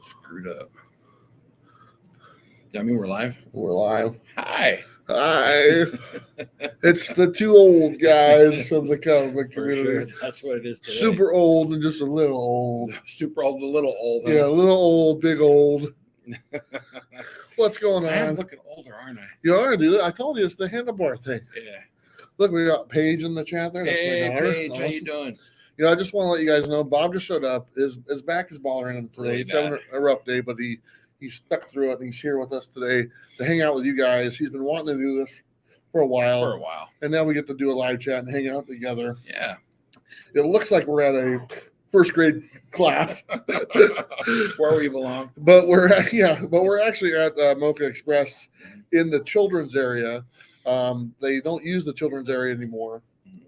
Screwed up. I mean, we're live. We're live. Hi. Hi. It's the two old guys of the comic book For community. sure. That's what it is today. Super old and just a little old. Super old, a little old. Huh? Yeah, a little old, big old. What's going on? I'm looking older, aren't I? You are, dude. I told you it's the handlebar thing. Yeah. Look, we got Paige in the chat there. That's Hey, my daughter. Paige, Awesome. how you doing? You know, I just want to let you guys know, Bob just showed up. His back is bothering him today. Really He's having a rough day, but he stuck through it, and he's here with us today to hang out with you guys. He's been wanting to do this for a while. And now we get to do a live chat and hang out together. Yeah. It looks like we're at a first grade class. Where we belong. But we're actually at Mocha Express in the children's area. They don't use the children's area anymore.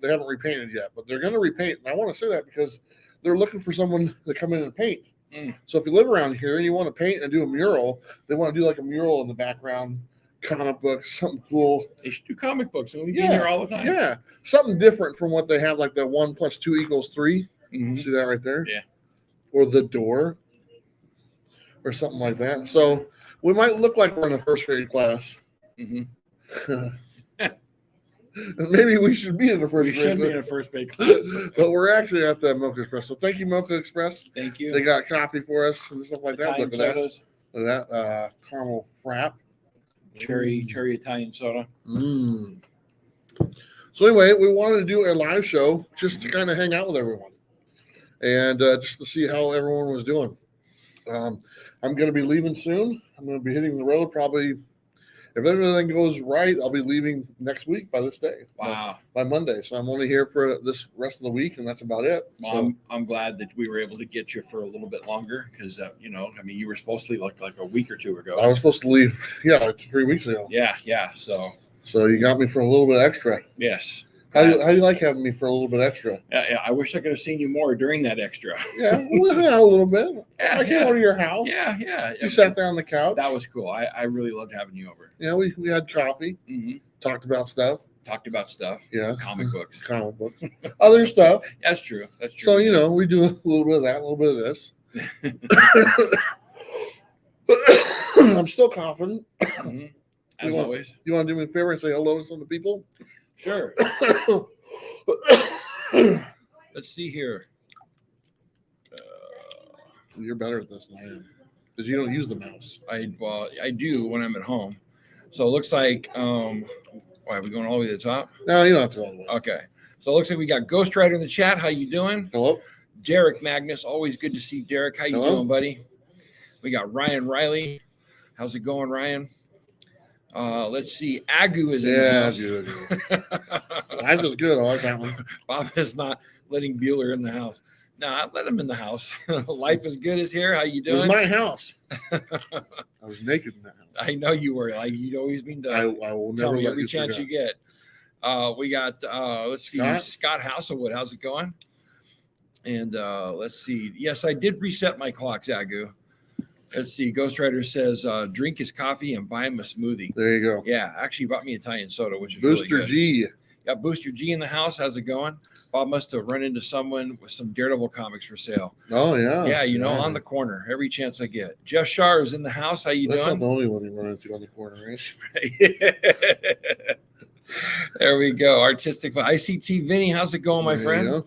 They haven't repainted yet, but they're going to repaint. And I want to say that because they're looking for someone to come in and paint. So if you live around here and you want to paint and do a mural, they want to do like a mural in the background, comic books, something cool. They should do comic books. We'll be here all the time. Yeah, something different from what they have, like the 1 + 2 = 3. Mm-hmm. See that right there? Yeah. Or the door, or something like that. So we might look like we're in a first grade class. Mm-hmm. Maybe we should be in the first We grade. should be in a first grade class. But we're actually at the Mocha Express. So thank you, Mocha Express. Thank you. They got coffee for us and stuff like that. Italian Look at sodas. that. Look at that. Caramel frap. Cherry Italian soda. So anyway, we wanted to do a live show just to kind of hang out with everyone and just to see how everyone was doing. I'm going to be leaving soon. I'm going to be hitting the road probably. If everything goes right, I'll be leaving next week by this day. Wow. By Monday. So I'm only here for this rest of the week, and that's about it. Well, So, I'm glad that we were able to get you for a little bit longer because, you were supposed to leave like a week or two ago. I was supposed to leave, 3 weeks ago. Yeah. So you got me for a little bit extra. yes. How do you like having me for a little bit extra? Yeah. I wish I could have seen you more during that extra. Yeah, we'll hang out a little bit. Yeah, I came over to your house. Yeah. You sat there on the couch. That was cool. I really loved having you over. Yeah, we had coffee, talked about stuff. Talked about stuff. Yeah. Comic books. Other stuff. That's true. So, we do a little bit of that, a little bit of this. I'm still coughing. As always. You want to do me a favor and say hello to some of the people? Sure. Let's see here. You're better at this than I am because you don't use the mouse. I do when I'm at home. So it looks like, why are we going all the way to the top? No, you don't have to go all the way. Okay. So it looks like we got Ghost Rider in the chat. How you doing? Hello. Derek Magnus. Always good to see Derek. How you doing, buddy? We got Ryan Riley. How's it going, Ryan? Let's see. Agu is in the house. Agu's good. I like that one. Bob is not letting Bueller in the house. No, I let him in the house. Life is good is here. How you doing? It was my house. I was naked in that house. I know you were. Like you'd always been done. I will Tell never me let every you chance forget. you get. We got let's see, Scott Hasselwood. How's it going? And let's see. Yes, I did reset my clocks, Agu. Let's see. Ghost Rider says, drink his coffee and buy him a smoothie. There you go. Yeah, actually bought me Italian soda, which is Booster really good. G. Got Booster G in the house. How's it going? Bob must have run into someone with some Daredevil comics for sale. Oh, yeah. Yeah, on the corner, every chance I get. Jeff Shar is in the house. How you That's doing? not the only one you run into on the corner, right? There we go. Artistic. ICT Vinny, how's it going, my friend?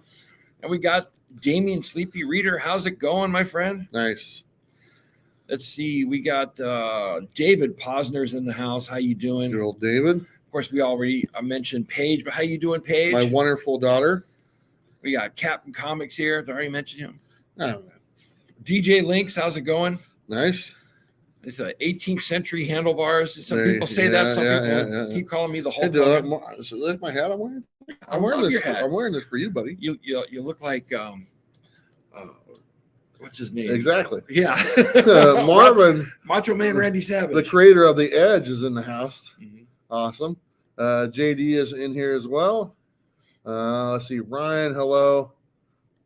And we got Damian Sleepy Reader. How's it going, my friend? Nice. Let's see. We got David Posner's in the house. How you doing? Good old David. Of course, we already mentioned Paige, but how you doing, Paige? My wonderful daughter. We got Captain Comics here. Did I already mention him? I don't know. DJ Links, how's it going? Nice. It's a 18th century handlebars. Some people say that. Some people keep calling me the Hulk. Hey, look my hat I'm wearing. I'm wearing this. I'm wearing this for you, buddy. You look like what's his name? Exactly. Yeah. Marvin, Macho Man Randy Savage. the creator of the Edge, is in the house. Awesome. JD is in here as well. Let's see. Ryan, hello.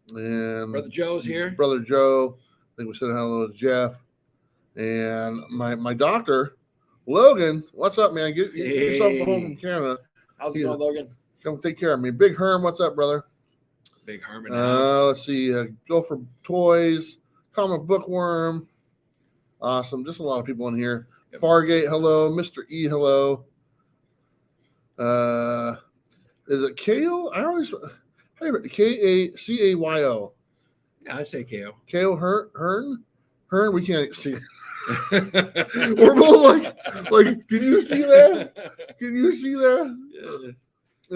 And Brother Joe's here. Brother Joe. I think we said hello to Jeff. And my doctor, Logan. What's up, man? Get yourself home from Canada. How's it going, Logan? Come take care of me. Big Herm, what's up, brother? Big Herm. Let's see. Go for Toys, Comic Bookworm. Awesome. Just a lot of people in here. Yep. Fargate, hello. Mr. E, hello. Is it KO? I always KACAYO. Yeah, I say KO. KO Hearn? Hearn, we can't see. We're both like, can you see that? Can you see that? Yeah.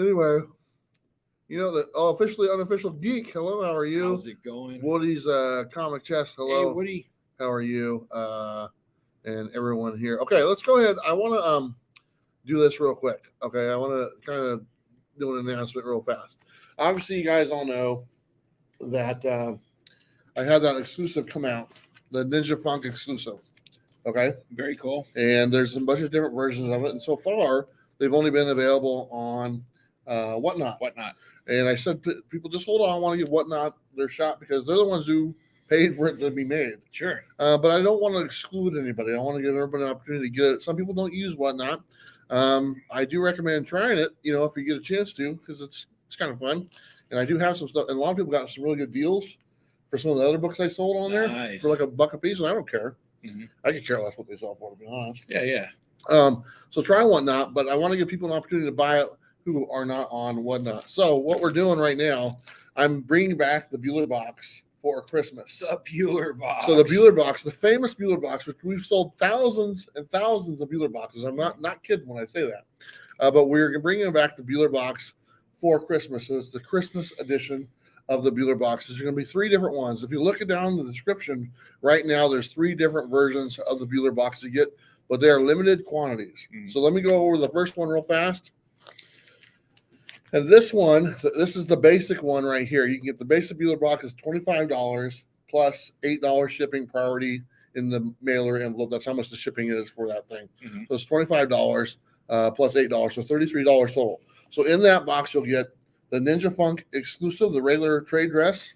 Anyway, you know that officially unofficial geek. Hello, how are you? How's it going? Woody's comic chest. Hello. Hey, Woody. How are you? And everyone here. Okay, let's go ahead. I want to do this real quick. Okay, I want to kind of do an announcement real fast. Obviously, you guys all know that I had that exclusive come out, the Ninja Funk exclusive. Okay, very cool. And there's a bunch of different versions of it, and so far they've only been available on Whatnot. And I said, people, just hold on. I want to give Whatnot their shot because they're the ones who paid for it to be made. Sure. But I don't want to exclude anybody. I want to give everybody an opportunity to get it. Some people don't use Whatnot. I do recommend trying it, if you get a chance to, because it's kind of fun. And I do have some stuff. And a lot of people got some really good deals for some of the other books I sold on there for like $1 a piece. And I don't care. Mm-hmm. I could care less what they sell for, to be honest. Yeah. So try Whatnot, but I want to give people an opportunity to buy it who are not on Whatnot. So what we're doing right now, I'm bringing back the Bueller box for Christmas. The Bueller box. So the Bueller box, the famous Bueller box, which we've sold thousands and thousands of Bueller boxes. I'm not kidding when I say that. But we're bringing back the Bueller box for Christmas. So it's the Christmas edition of the Bueller boxes. There's going to be 3 different ones. If you look it down in the description, right now there's 3 different versions of the Bueller box to get, but they are limited quantities. Mm-hmm. So let me go over the first one real fast. And this one, this is the basic one right here. You can get the basic Bueller box is $25 plus $8 shipping priority in the mailer envelope. That's how much the shipping is for that thing. Mm-hmm. So it's $25 plus $8, so $33 total. So in that box, you'll get the Ninja Funk exclusive, the regular trade dress.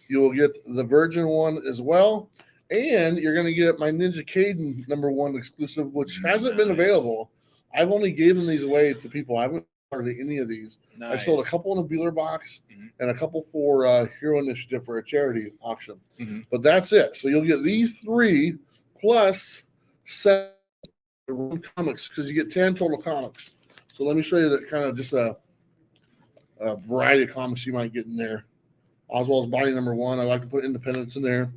You will get the Virgin one as well. And you're going to get my Ninja Kaiden #1 exclusive, which hasn't been available. I've only given these away to people. I haven't started any of these. Nice. I sold a couple in a Bueller box and a couple for Hero Initiative for a charity auction. Mm-hmm. But that's it. So you'll get these 3 plus 7 comics because you get 10 total comics. So let me show you that kind of just a variety of comics you might get in there. Oswald's Body #1. I like to put Independence in there.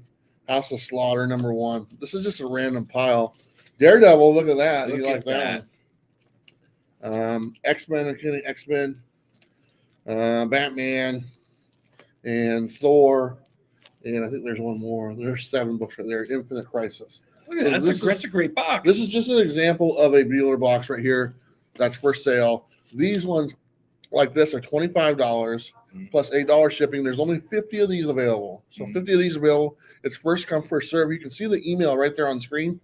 House of Slaughter #1. This is just a random pile. Daredevil, look at that. You like that one. X-Men, including X-Men, Batman, and Thor. And I think there's one more. There's 7 books right there. Infinite Crisis. Look at that. That's a great box. This is just an example of a Bueller box right here that's for sale. These ones like this are $25 plus $8 shipping. There's only 50 of these available. So 50 of these available. It's first come, first serve. You can see the email right there on the screen.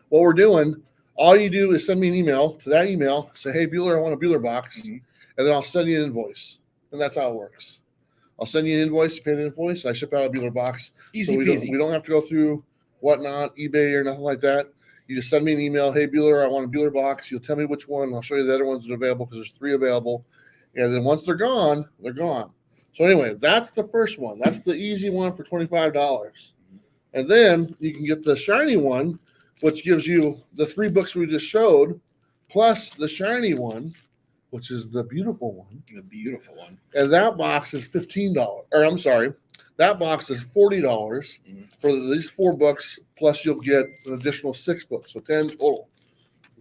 What we're doing, all you do is send me an email to that email. Say, hey, Bueller, I want a Bueller box. And then I'll send you an invoice. And that's how it works. I'll send you an invoice, you pay the invoice, and I ship out a Bueller box. Easy so peasy. We don't have to go through Whatnot, eBay, or nothing like that. You just send me an email. Hey, Bueller, I want a Bueller box. You'll tell me which one. I'll show you the other ones that are available because there's 3 available. And then once they're gone, they're gone. So anyway, that's the first one. That's the easy one for $25. And then you can get the shiny one, which gives you the 3 books we just showed, plus the shiny one, which is the beautiful one. The beautiful one. And that box is $15. Or I'm sorry, that box is $40 for these 4 books, plus you'll get an additional 6 books, so 10 total.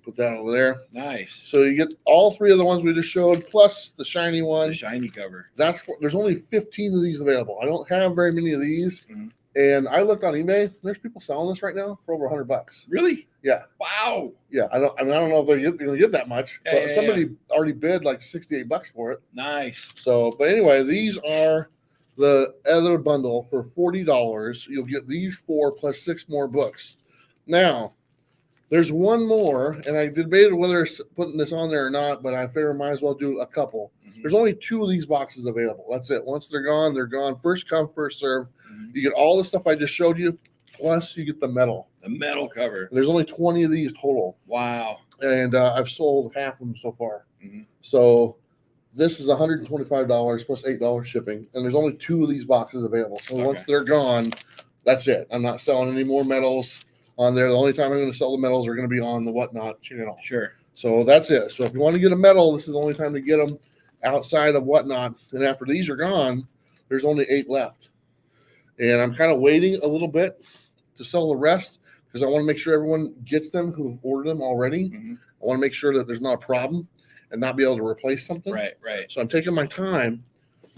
Put that over there. Nice. So you get all 3 of the ones we just showed, plus the shiny one. The shiny cover. There's only 15 of these available. I don't have very many of these. And I looked on eBay. There's people selling this right now for over $100. Really? Yeah. Wow. Yeah. I don't know if they're going to get that much, but somebody already bid like $68 for it. Nice. So, but anyway, these are the other bundle for $40. You'll get these 4 plus 6 more books. Now, there's one more, and I debated whether putting this on there or not, but I figure I might as well do a couple. There's only 2 of these boxes available. That's it. Once they're gone, they're gone. First come, first serve. You get all the stuff I just showed you, plus you get the metal. The metal cover. There's only 20 of these total. Wow. And I've sold half of them so far. So this is $125 plus $8 shipping, and there's only 2 of these boxes available. So once they're gone, that's it. I'm not selling any more metals. on there. The only time I'm going to sell the metals are going to be on the Whatnot channel. Sure. So that's it. So if you want to get a metal, this is the only time to get them outside of Whatnot. And after these are gone, there's only 8 left. And I'm kind of waiting a little bit to sell the rest because I want to make sure everyone gets them who've ordered them already. Mm-hmm. I want to make sure that there's not a problem and not be able to replace something. Right. So I'm taking my time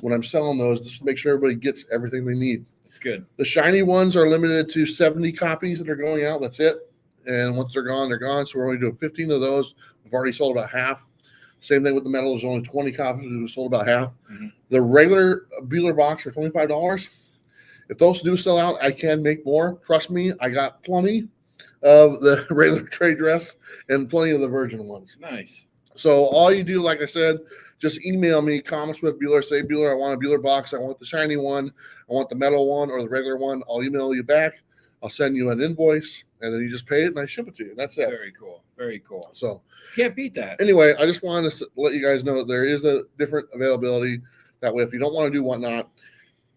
when I'm selling those just to make sure everybody gets everything they need. It's good. The shiny ones are limited to 70 copies that are going out. That's it. And once they're gone, they're gone. So we're only doing 15 of those. We've already sold about half. Same thing with the metal. There's only 20 copies. We've sold about half. Mm-hmm. The regular Bueller box are $25. If those do sell out, I can make more. Trust me, I got plenty of the regular trade dress and plenty of the virgin ones. Nice. So all you do, like I said, just email me, comments with Bueller, say, Bueller, I want a Bueller box. I want the shiny one. I want the metal one or the regular one. I'll email you back. I'll send you an invoice, and then you just pay it, and I ship it to you. That's it. Very cool. Very cool. So can't beat that. Anyway, I just wanted to let you guys know that there is a different availability. That way, if you don't want to do Whatnot,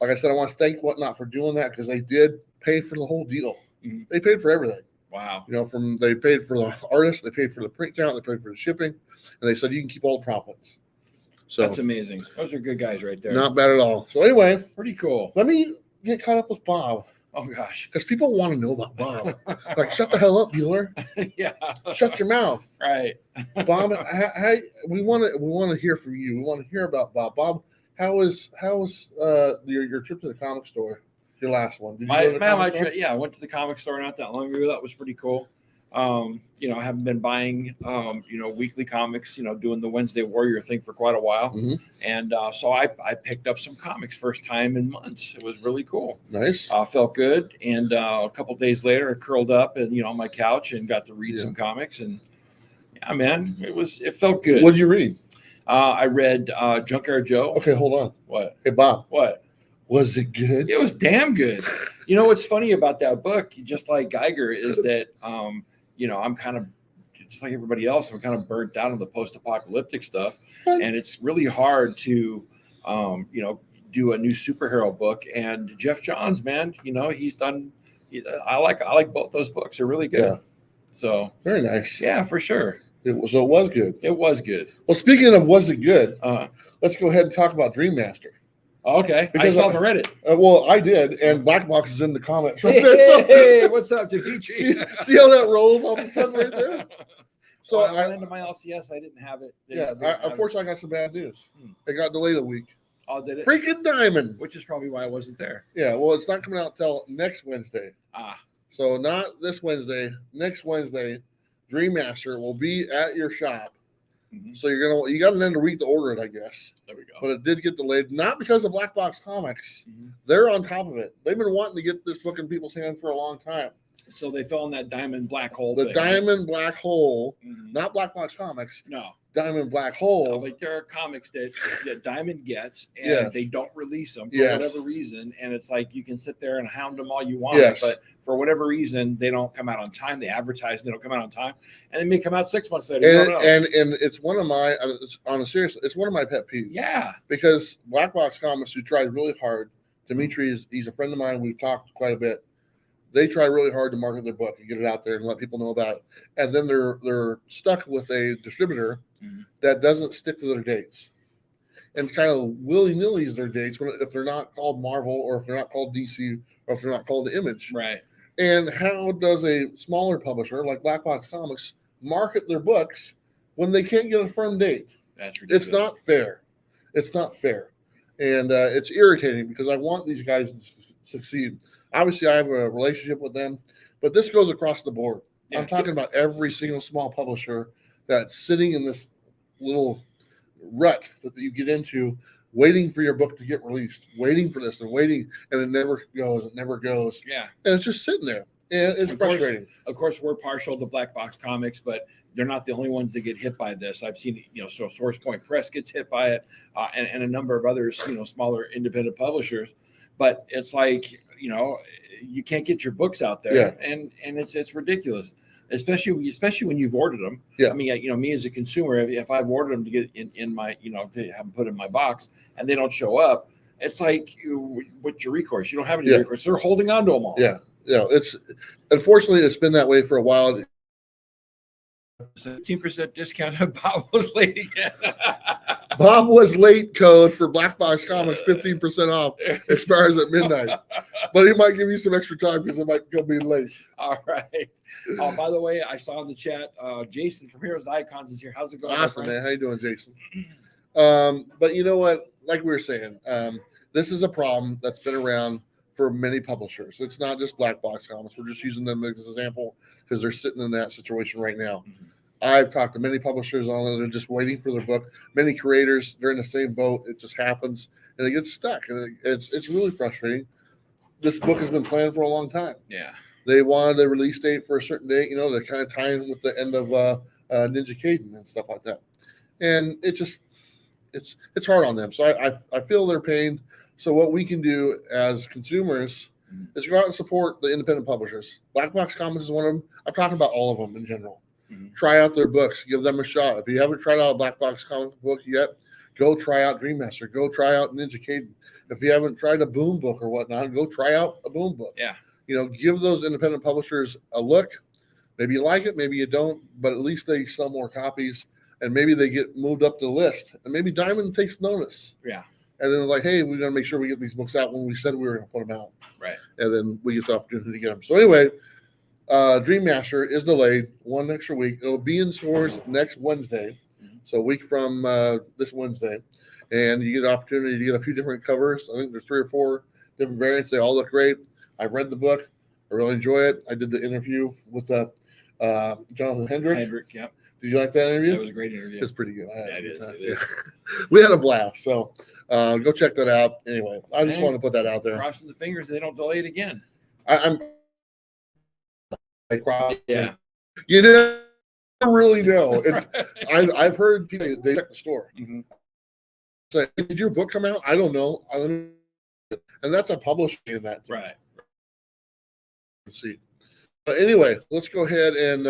like I said, I want to thank Whatnot for doing that because they did pay for the whole deal. Mm-hmm. They paid for everything. Wow. You know, they paid for the artist, they paid for the print count, they paid for the shipping, and they said you can keep all the profits. So that's amazing. Those are good guys right there. Not bad at all. So anyway, pretty cool. Let me get caught up with Bob. Oh gosh, because people want to know about Bob. Like, shut the hell up, Bueller. Yeah. Shut your mouth. Right. Bob, we want to hear from you. We want to hear about Bob. Bob, how was your trip to the comic store? Your last one. Did you go to the comic store? Yeah, I went to the comic store not that long ago. That was pretty cool. You know, I haven't been buying, weekly comics, doing the Wednesday Warrior thing for quite a while. Mm-hmm. And so I picked up some comics first time in months. It was really cool. Nice. Felt good. And a couple of days later, I curled up and, on my couch and got to read some comics. And yeah, man, it felt good. What did you read? I read Junkyard Joe. Okay, hold on. What? Hey, Bob. What? Was it good? It was damn good. What's funny about that book, just like Geiger, is that, I'm kind of just like everybody else. I'm kind of burnt out on the post-apocalyptic stuff. And it's really hard to, do a new superhero book. And Jeff Johns, man, he's done, I like both those books. They're really good. Yeah. So. Very nice. Yeah, for sure. It was good. It was good. Well, speaking of was it good, let's go ahead and talk about Dream Master. Okay, because I still haven't read it. Well, I did, and Black Box is in the comments right there. Hey, what's up, Dimitri? See how that rolls off the tongue right there? So I went into my LCS. I didn't have it. Unfortunately, I got some bad news. It got delayed a week. Oh, did it? Freaking Diamond. Which is probably why I wasn't there. Yeah, well, it's not coming out till next Wednesday. So not this Wednesday. Next Wednesday, Dream Master will be at your shop. Mm-hmm. So you got an end of week to order it, I guess. There we go. But it did get delayed, not because of Black Box Comics. Mm-hmm. They're on top of it. They've been wanting to get this book in people's hands for a long time. So they fell in that diamond black hole. The diamond black hole, not Black Box Comics. No. Diamond black hole. No, but there are comics that Diamond gets, and they don't release them for whatever reason. And it's like you can sit there and hound them all you want, but for whatever reason, they don't come out on time. They advertise, they don't come out on time, and they may come out 6 months later. And it's one of my on a serious. It's one of my pet peeves. Yeah, because Black Box Comics, who tried really hard. Dimitri he's a friend of mine. We've talked quite a bit. They try really hard to market their book and get it out there and let people know about it. And then they're stuck with a distributor that doesn't stick to their dates and kind of willy-nilly's their dates if they're not called Marvel or if they're not called DC or if they're not called The Image. Right. And how does a smaller publisher like Black Box Comics market their books when they can't get a firm date? That's ridiculous. It's not fair. It's not fair. And it's irritating because I want these guys to succeed. Obviously, I have a relationship with them, but this goes across the board. Yeah. I'm talking about every single small publisher that's sitting in this little rut that you get into, waiting for your book to get released, waiting for this and waiting, and it never goes. It never goes. Yeah. And it's just sitting there. And it's frustrating. Of course, we're partial to Black Box Comics, but they're not the only ones that get hit by this. I've seen, so Source Point Press gets hit by it, and a number of others, smaller independent publishers. But it's like, you can't get your books out there, and it's ridiculous, especially when you've ordered them. Yeah. I mean, me as a consumer, if I've ordered them to get in my, to have them put in my box, and they don't show up, it's like, what's your recourse? You don't have any recourse. They're holding on to them all. Yeah. it's unfortunately it's been that way for a while. 15% discount. Bob was late again. Bob was late code for Black Box Comics, 15% off, expires at midnight. But he might give you some extra time because it might go be late. All right. By the way, I saw in the chat, Jason from Heroes Icons is here. How's it going? Awesome, man. How you doing, Jason? But you know what? Like we were saying, this is a problem that's been around for many publishers. It's not just Black Box Comics. We're just using them as an example because they're sitting in that situation right now. Mm-hmm. I've talked to many publishers on it. They're just waiting for their book. Many creators, they're in the same boat. It just happens and it gets stuck. And it's really frustrating. This book has been planned for a long time. Yeah. They wanted a release date for a certain date, to kind of tie in with the end of Ninja Kaiden and stuff like that. And it's hard on them. So I feel their pain. So what we can do as consumers is go out and support the independent publishers. Black Box Comics is one of them. I'm talking about all of them in general. Mm-hmm. Try out their books. Give them a shot. If you haven't tried out a Black Box Comic book yet, go try out Dream Master. Go try out Ninja Kaiden. If you haven't tried a Boom book or whatnot, go try out a Boom book. Yeah. Give those independent publishers a look. Maybe you like it, maybe you don't, but at least they sell more copies and maybe they get moved up the list. And maybe Diamond takes notice. Yeah. And then like, hey, we're going to make sure we get these books out when we said we were going to put them out. Right. And then we get the opportunity to get them. So anyway, Dream Master is delayed 1 extra week. It'll be in stores next Wednesday. Mm-hmm. So a week from this Wednesday. And you get an opportunity to get a few different covers. I think there's 3 or 4 different variants. They all look great. I've read the book. I really enjoy it. I did the interview with Jonathan Hendrick. Yep. Did you like that interview? That was a great interview. It's pretty good. It is. We had a blast. So go check that out. Anyway, I just wanted to put that out there. Crossing the fingers they don't delay it again. I'm yeah. You never really know. I've heard people, they check the store. Mm-hmm. Say, did your book come out? I don't know. And that's a publisher in that. Right. Let's see. But anyway, let's go ahead and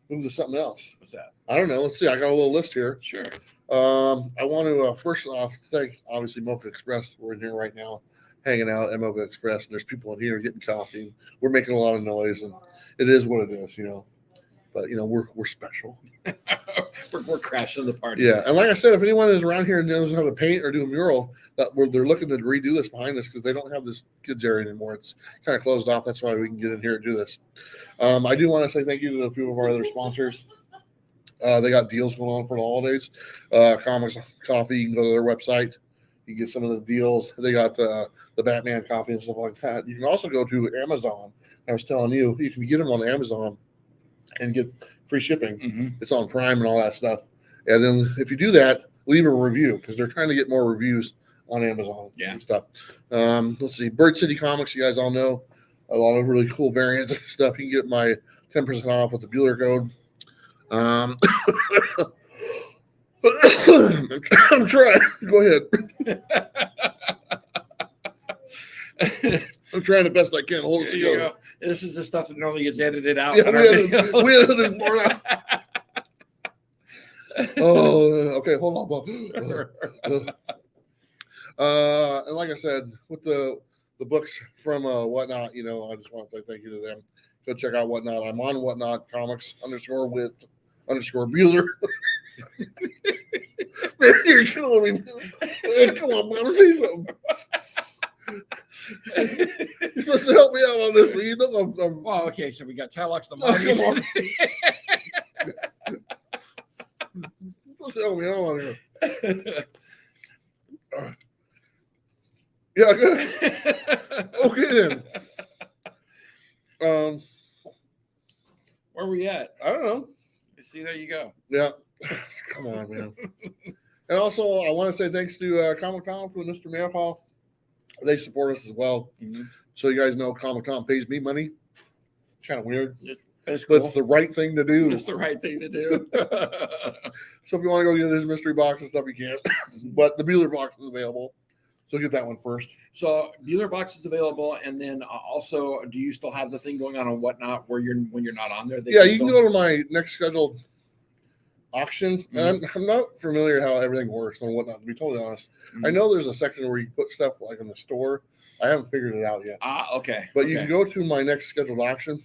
move to something else. What's that? I don't know. Let's see. I got a little list here. Sure. I want to first off thank obviously Mocha Express. We're in here right now, hanging out at Mocha Express, and there's people in here getting coffee. We're making a lot of noise, and it is what it is, But we're special. we're crashing the party. Yeah, and like I said, if anyone is around here and knows how to paint or do a mural, they're looking to redo this behind us because they don't have this kids area anymore. It's kind of closed off. That's why we can get in here and do this. I do want to say thank you to a few of our other sponsors. They got deals going on for the holidays. Comics Coffee, you can go to their website. You get some of the deals. They got the Batman coffee and stuff like that. You can also go to Amazon. I was telling you can get them on Amazon and get free shipping. Mm-hmm. It's on Prime and all that stuff. And then if you do that, leave a review because they're trying to get more reviews on Amazon and stuff. Let's see. Bird City Comics, you guys all know a lot of really cool variants and stuff. You can get my 10% off with the Bueller code. I'm trying. Go ahead. I'm trying the best I can. Hold it together. This is the stuff that normally gets edited out. Yeah, we edited this board out. Oh, okay. Hold on, Bob. And like I said, with the books from Whatnot, I just want to say thank you to them. Go check out Whatnot. I'm on Whatnot Comics _with_Bueller. Man, you're killing me. Man, come on, man. Say something. You're supposed to help me out on this, but I'm well, okay, so we got Tylox the Monkeys. You're supposed to help me out on here. Yeah, good. Okay then. Where are we at? I don't know. See, there you go. Yeah. Come on, man. And also, I want to say thanks to Comic Con for the Mr. Mail. They support us as well. Mm-hmm. So you guys know Comic Con pays me money. It's kind of weird. That's cool. But it's the right thing to do. It's the right thing to do. So if you want to go get his mystery box and stuff, you can. But the Bueller box is available. So get that one first. So Bueller box is available, and then also, do you still have the thing going on Whatnot when you're not on there? Yeah, you can go to my next scheduled auction. Mm-hmm. And I'm not familiar how everything works on Whatnot, to be totally honest. Mm-hmm. I know there's a section where you put stuff like in the store, I haven't figured it out yet. Okay. But you can go to my next scheduled auction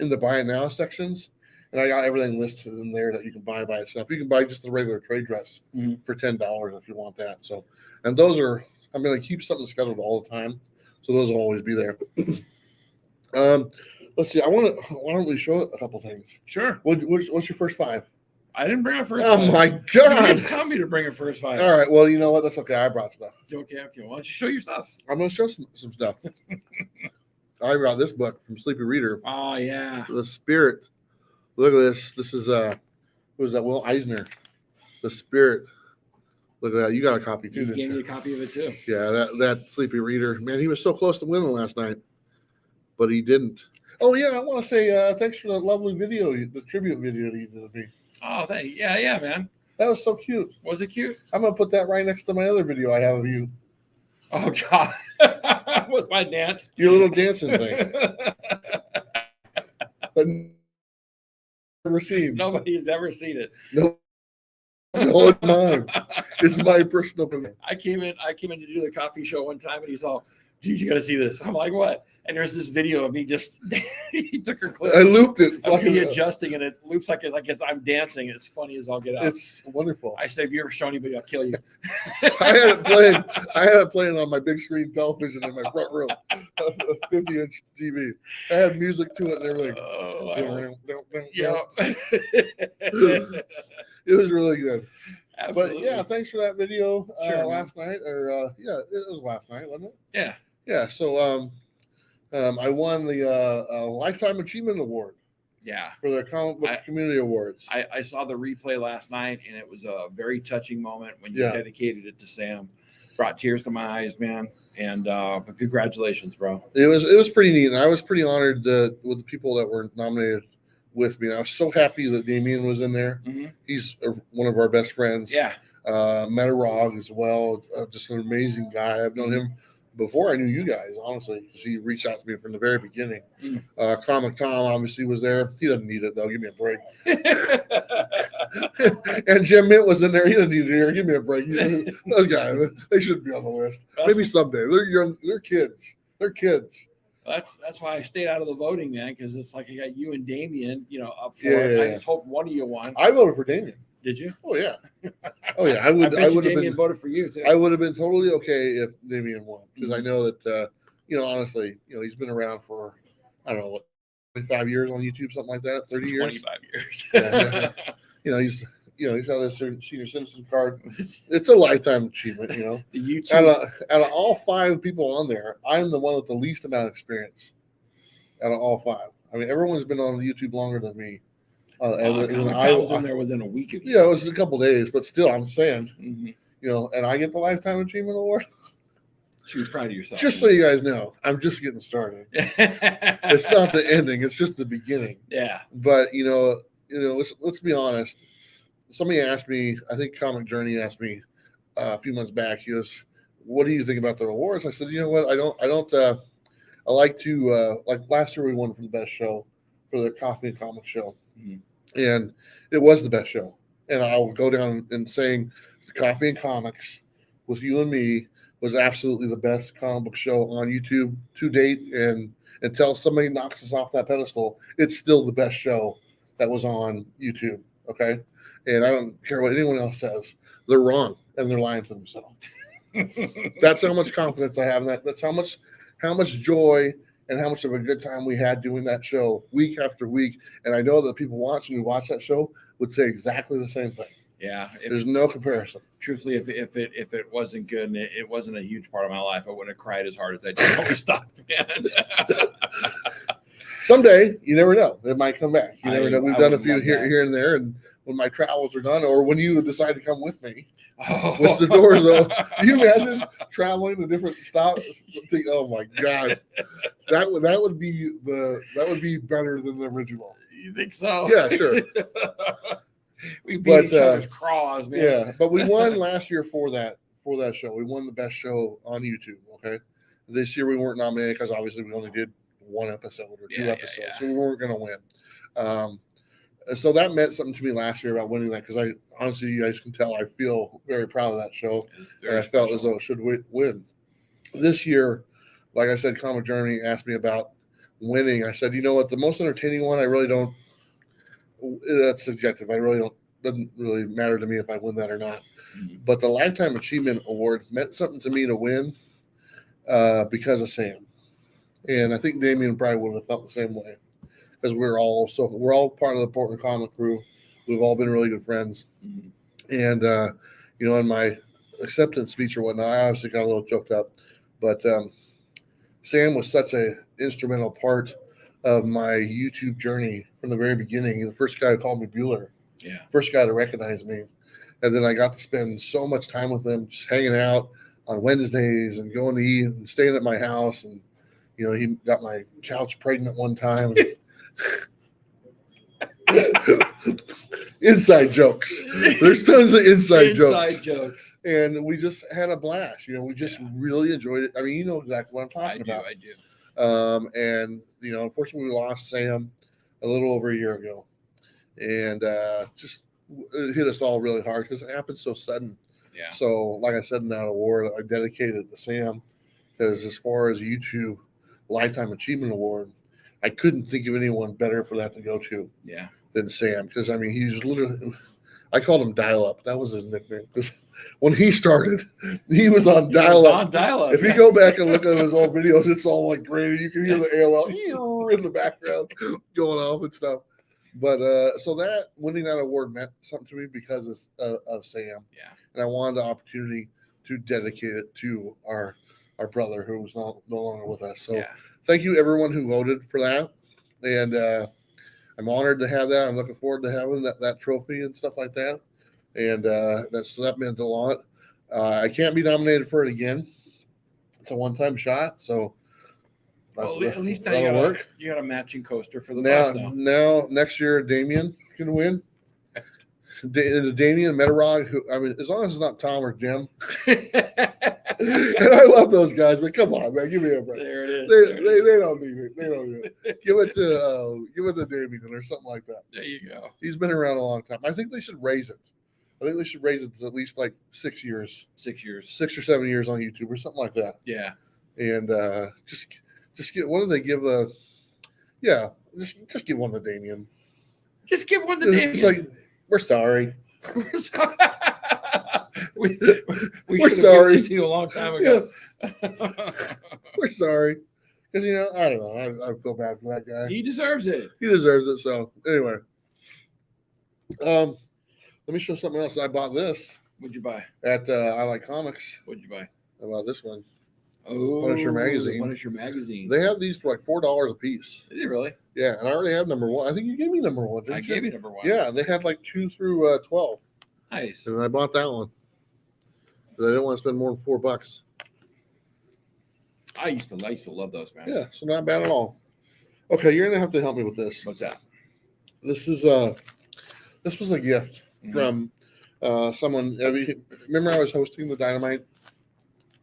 in the buy it now sections, and I got everything listed in there that you can buy by itself. You can buy just the regular trade dress for $10 if you want that. So, and those are, I'm going to keep something scheduled all the time, so those will always be there. Let's see. Why don't we show a couple things? Sure. What's your first five? I didn't bring a first five. Oh my God! You didn't tell me to bring a first five. All right. Well, you know what? That's okay. I brought stuff. Okay. Why don't you show your stuff? I'm going to show some stuff. I brought this book from Sleepy Reader. Oh yeah. The Spirit. Look at this. This is who is that? Will Eisner. The Spirit. Look at that. You got a copy too. You gave me a copy of it too. Yeah, that Sleepy Reader. Man, he was so close to winning last night, but he didn't. Oh yeah, I want to say thanks for the lovely video, the tribute video that you did of me. Oh, yeah, man. That was so cute. Was it cute? I'm gonna put that right next to my other video I have of you. Oh God, with my dance, your little dancing thing. But never seen. Nobody has ever seen it. No. It's mine. It's my personal opinion. I came in to do the coffee show one time, and he's all, "Dude, you got to see this." I'm like, "What?" And there's this video of me just he took her clip. I looped it. Of me adjusting, and it loops like it's I'm dancing. It's funny as I'll get out. It's wonderful. I said, "If you ever show anybody, I'll kill you." I had it playing on my big screen television in my front room, a 50-inch TV. I had music to it and everything. It was really good. Absolutely. But yeah, thanks for that video last night. Or yeah, it was last night, wasn't it? Yeah. Yeah. So I won the Lifetime Achievement Award. Yeah. For the Comic Book Community Awards. I saw the replay last night, and it was a very touching moment when you dedicated it to Sam. Brought tears to my eyes, man. And congratulations, bro. It was pretty neat, and I was pretty honored with the people that were nominated with me. And I was so happy that Damien was in there. Mm-hmm. He's one of our best friends. Yeah. Metarog as well. Just an amazing guy. I've known him before I knew you guys, honestly, because he reached out to me from the very beginning. Comic Tom obviously was there. He doesn't need it, though. Give me a break. And Jim Mint was in there. He doesn't need it here. Give me a break. Those guys, they shouldn't be on the list. Maybe someday. They're young. They're kids. They're kids. That's why I stayed out of the voting, man, because it's like I got you and Damien, up for it. I just hope one of you won. I voted for Damien. Did you? Oh yeah. Oh yeah. I would have Damien voted for you too. I would have been totally okay if Damien won, because I know that honestly, he's been around for, I don't know, what, 25 years on YouTube, something like that, 30 years. 25 years. He's got his senior citizen card. It's a lifetime achievement, The YouTube. Out of all 5 people on there, I'm the one with the least amount of experience. Out of all 5, I mean, everyone's been on YouTube longer than me. I was in there within a week of you. Yeah, it was a couple days, but still, I'm saying, and I get the Lifetime Achievement Award. So you're proud of yourself. Just so you guys know, I'm just getting started. It's not the ending; it's just the beginning. Yeah. But let's be honest. Somebody asked me, I think Comic Journey asked me a few months back. He goes, "What do you think about the awards?" I said, "You know what? I like to like last year we won for the best show for the Coffee and Comic Show." And it was the best show. And I will go down and saying Coffee and Comics with you and me was absolutely the best comic book show on YouTube to date. And until somebody knocks us off that pedestal, it's still the best show that was on YouTube. Okay. And I don't care what anyone else says. They're wrong and they're lying to themselves. That's how much confidence I have in that. That's how much joy and how much of a good time we had doing that show week after week. And I know that people watching who watch that show would say exactly the same thing. Yeah. There's no comparison. Truthfully, if it wasn't good and it wasn't a huge part of my life, I wouldn't have cried as hard as I did when we stopped, man. Someday, you never know. It might come back. You never know. We've done a few here and there. And when my travels are done, or when you decide to come with me, with the doors open. Can you imagine traveling to different stops? Oh my God, that would be better than the original. You think so? Yeah, sure. We beat each other's craws, man. Yeah, but we won last year for that show. We won the best show on YouTube. Okay, this year we weren't nominated because obviously we only did 1 episode or 2 episodes, so we weren't going to win. So that meant something to me last year about winning that, because I honestly, you guys can tell, I feel very proud of that show, and I felt as though it should win. This year, like I said, Comic Journey asked me about winning. I said, you know what, the most entertaining one, I really don't. That's subjective. I really don't. Doesn't really matter to me if I win that or not. But the Lifetime Achievement Award meant something to me to win because of Sam, and I think Damien probably would have felt the same way because we're all part of the Portland Comic crew. We've all been really good friends, and you know, in my acceptance speech or whatnot, I obviously got a little choked up, but Sam was such an instrumental part of my YouTube journey from the very beginning. The first guy who called me Bueller. Yeah. First guy to recognize me. And then I got to spend so much time with him, just hanging out on Wednesdays and going to eat and staying at my house. And, you know, he got my couch pregnant one time. Inside jokes. There's tons of inside jokes. And we just had a blast. You know, we just really enjoyed it. I mean, you know exactly what I'm talking about. I do. And, you know, unfortunately, we lost Sam a little over a year ago. And just it hit us all really hard because it happened so sudden. Yeah. So, like I said in that award, I dedicated it to Sam because as far as YouTube Lifetime Achievement Award, I couldn't think of anyone better for that to go to. Yeah. Than Sam, because I mean, he's literally, I called him Dial Up. That was his nickname because when he started, he was on Dial Up. If you go back and look at his old videos, it's all like great. You can hear the AOL in the background going off and stuff. But so that winning that award meant something to me because of Sam. Yeah. And I wanted the opportunity to dedicate it to our brother who was no longer with us. So thank you everyone who voted for that, and I'm honored to have that. I'm looking forward to having that trophy and stuff like that. And that meant a lot. I can't be nominated for it again. It's a one-time shot, so at least now that'll work. You got a matching coaster for the bus now. Now next year, Damien can win. Damien Metarog, who, I mean, as long as it's not Tom or Jim. And I love those guys, but come on, man, give me a break. There it is. They don't need it. They don't need it. Give it to Damien or something like that. There you go. He's been around a long time. I think they should raise it. I think they should raise it to at least like 6 years. 6 years. 6 or 7 years on YouTube or something like that. Yeah. And just get, what do they give just give one to Damien. Just give one to Damien. It's like, we're sorry. We're sorry. we We're sorry. To you a long time ago. Yeah. We're sorry. Because, you know, I don't know. I feel bad for that guy. He deserves it. He deserves it. So, anyway. Let me show something else. I bought this. What'd you buy? At I Like Comics. What'd you buy? I bought this one. Oh, Punisher magazine. Punisher magazine. They have these for like $4 a piece. Is it really? Yeah, and I already have number 1. I think you gave me number 1. I gave you number 1. Yeah, they had like 2 through 12. Nice. And I bought that one. Because I didn't want to spend more than $4. I used to love those, man. Yeah, so not bad at all. Okay, you're gonna have to help me with this. What's that? This was a gift from someone. Remember I was hosting the Dynamite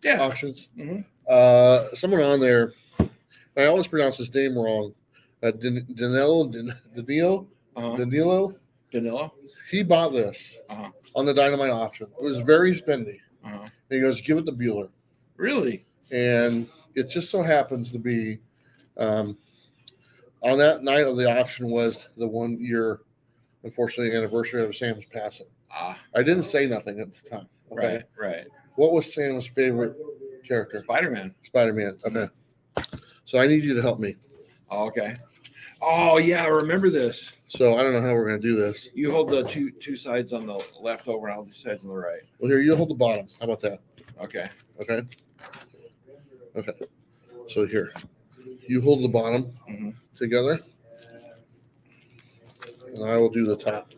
auctions? Mm-hmm. Someone on there, I always pronounce his name wrong. Danilo. He bought this on the Dynamite auction. It was very spendy. And he goes, give it to Bueller. Really? And it just so happens to be on that night of the auction was the 1 year, unfortunately, anniversary of Sam's passing. I didn't say nothing at the time. Okay? Right. What was Sam's favorite character? Spider-Man. Okay. So I need you to help me. Oh, okay. Oh, yeah, I remember this. So I don't know how we're going to do this. You hold the two sides on the left over, and I'll do sides on the right. Well, here, you hold the bottom. How about that? Okay. So here, you hold the bottom together, and I will do the top.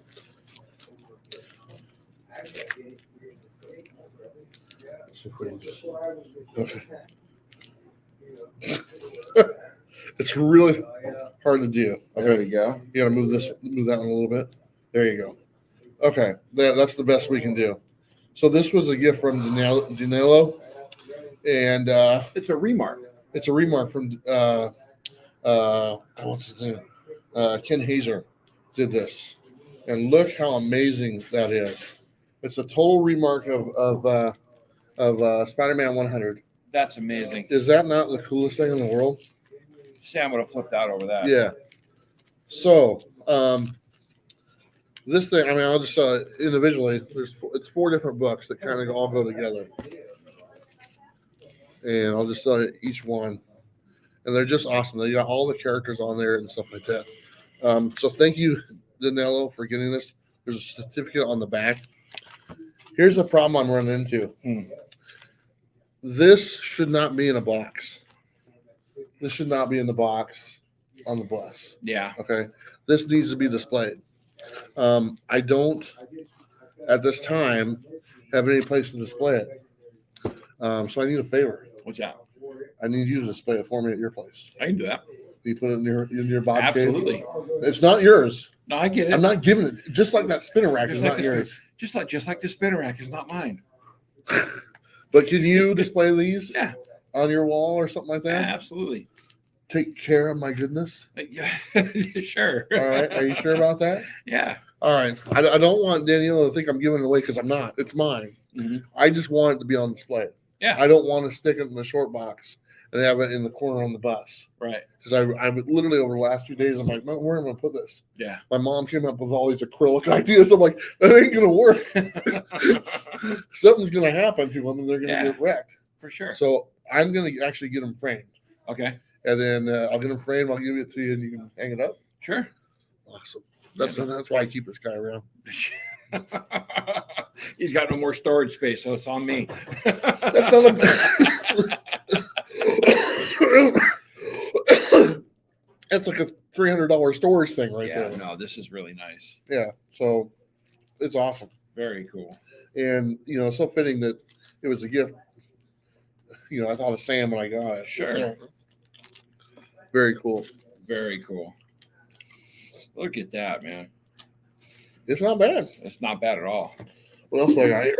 Okay. It's really hard to do. Okay. There we go. You got to move that one a little bit. There you go. Okay, that's the best we can do. So this was a gift from Danilo, and it's a remark. It's a remark from what's his name? Ken Hazer did this, and look how amazing that is. It's a total remark of Spider-Man 100. That's amazing. Is that not the coolest thing in the world? Sam would have flipped out over that. Yeah. So, this thing, I mean, I'll just individually. It's 4 different books that kind of all go together, and I'll just sell each one, and they're just awesome. They got all the characters on there and stuff like that. So thank you, Danilo, for getting this. There's a certificate on the back. Here's the problem I'm running into. This should not be in a box. This should not be in the box on the bus. Yeah. Okay. This needs to be displayed. I don't, at this time, have any place to display it. So I need a favor. What's that? I need you to display it for me at your place. I can do that. You put it in your Bob Absolutely. cave? It's not yours. No, I get it. I'm not giving it. Just like that spinner rack is not yours. Just like the spinner rack is not mine. But can you display these? Yeah. On your wall or something like that? Absolutely. Take care of my goodness. Yeah. Sure. All right. Are you sure about that? Yeah. All right. I don't want Daniela to think I'm giving it away because I'm not. It's mine. Mm-hmm. I just want it to be on display. Yeah. I don't want to stick it in the short box and have it in the corner on the bus. Right. Because I literally over the last few days, I'm like, where am I going to put this? Yeah. My mom came up with all these acrylic ideas. I'm like, that ain't going to work. Something's going to happen to them and they're going to get wrecked. For sure. So I'm going to actually get them framed. Okay. And then I'll get them framed. I'll give it to you and you can hang it up. Sure. Awesome. That's why I keep this guy around. He's got no more storage space, so it's on me. That's not a That's like a $300 storage thing right there. No, this is really nice. Yeah. So it's awesome. Very cool. And so fitting that it was a gift. I thought of Sam when I got it. Sure. Yeah. Very cool. Very cool. Look at that, man. It's not bad. It's not bad at all. What else do I got here?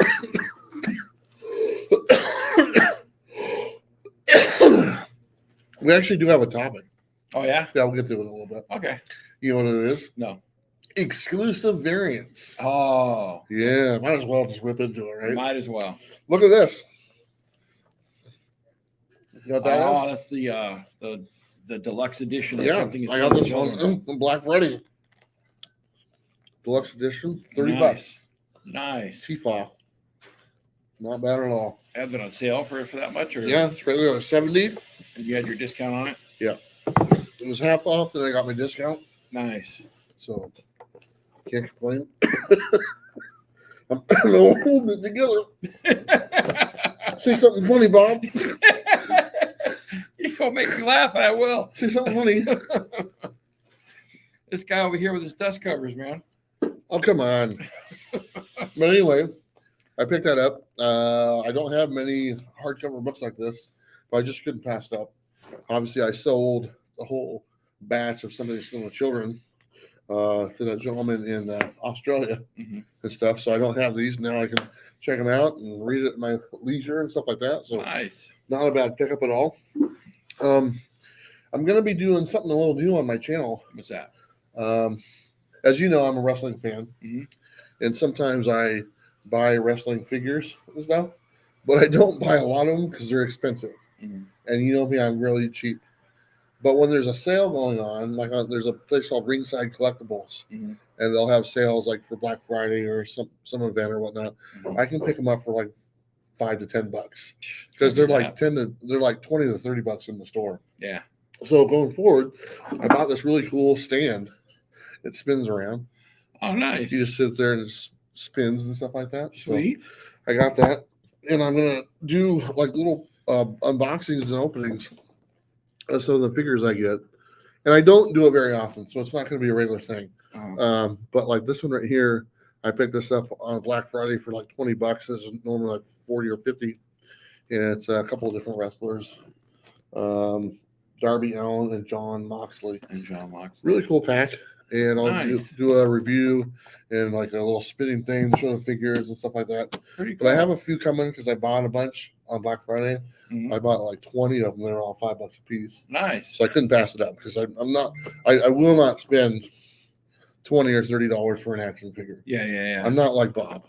We actually do have a topic. Oh, yeah? Yeah, we'll get to it in a little bit. Okay. You know what it is? No. Exclusive variants. Oh. Yeah, might as well just whip into it, right? Might as well. Look at this. You know what that is? That's the deluxe edition. Yeah, I got this one on Black Friday. Deluxe edition, $30. Nice. T-file. Not bad at all. Had it on sale for that much? Or yeah, it's right there, $70. And you had your discount on it? Yeah. It was half off, then I got my discount. Nice. So, can't complain. I'm holding it together. Say something funny, Bob. You don't make me laugh, and I will. Say something funny. This guy over here with his dust covers, man. Oh, come on. But anyway, I picked that up. I don't have many hardcover books like this, but I just couldn't pass it up. Obviously, I sold a whole batch of somebody's little children to that gentleman in Australia and stuff. So I don't have these now. I can check them out and read it at my leisure and stuff like that. So nice. Not a bad pickup at all. I'm going to be doing something a little new on my channel. What's that? As you know, I'm a wrestling fan, and sometimes I buy wrestling figures and stuff, but I don't buy a lot of them because they're expensive. And you know me, I'm really cheap. But when there's a sale going on, like there's a place called Ringside Collectibles, and they'll have sales like for Black Friday or some event or whatnot. I can pick them up for like $5 to $10 because they're like $20 to $30 in the store. Yeah. So going forward, I bought this really cool stand. It spins around. Oh, nice. You just sit there and it spins and stuff like that. Sweet. So I got that, and I'm gonna do like little unboxings and openings of some of the figures I get. And I don't do it very often, so it's not going to be a regular thing. But like this one right here, I picked this up on Black Friday for like $20. This is normally like 40 or 50, and it's a couple of different wrestlers. Darby Allin and Jon Moxley. Really cool pack. And I'll do a review and like a little spinning thing to show the figures and stuff like that. Pretty cool. But I have a few coming because I bought a bunch on Black Friday. I bought like 20 of them. They're all $5 a piece. Nice. So I couldn't pass it up because I will not spend $20 or $30 for an action figure. Yeah. I'm not like Bob.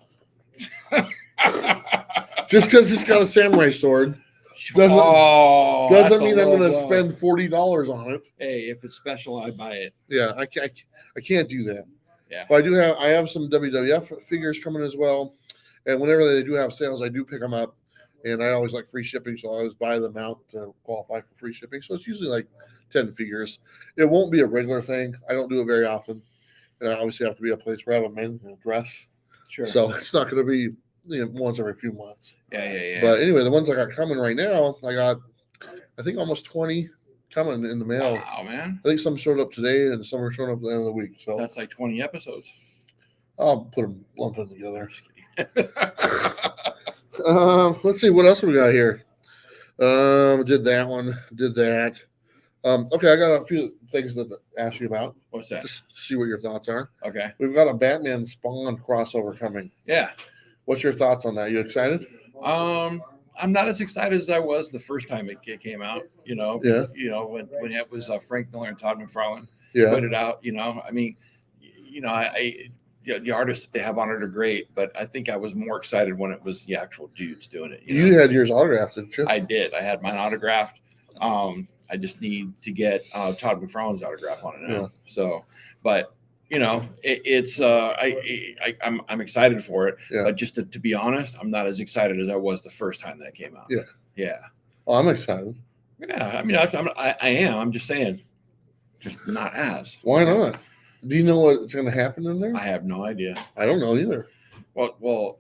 Just because it's got a samurai sword Doesn't that's a mean I'm low going to blow. spend $40 on it. Hey, if it's special, I buy it. Yeah, I can't do that. Yeah. But I have some WWF figures coming as well, and whenever they do have sales, I do pick them up, and I always like free shipping, so I always buy them out to qualify for free shipping. So it's usually like 10 figures. It won't be a regular thing. I don't do it very often, and I obviously have to be a place where I have a men in a dress. Sure. So it's not going to be once every few months. Yeah. But anyway, the ones I got coming right now, I think almost 20 coming in the mail. Wow, man. I think some showed up today and some are showing up at the end of the week. So that's like 20 episodes. I'll put them lump them together. Let's see what else we got here. Did that one. Did that. Okay, I got a few things to ask you about. What's that? Just see what your thoughts are. Okay. We've got a Batman Spawn crossover coming. Yeah. What's your thoughts on that? You excited? I'm not as excited as I was the first time it came out. Yeah. When it was Frank Miller and Todd McFarlane put it out. I mean, the artists that they have on it are great, but I think I was more excited when it was the actual dudes doing it. You had yours autographed, didn't you? I did. I had mine autographed. I just need to get Todd McFarlane's autograph on it now. Yeah. So, but I'm excited for it. Yeah. But just to be honest, I'm not as excited as I was the first time that came out. Yeah. Yeah. Well, I'm excited. Yeah. I mean, I am. I'm just saying, just not as. Why not? Do you know what's going to happen in there? I have no idea. I don't know either. Well,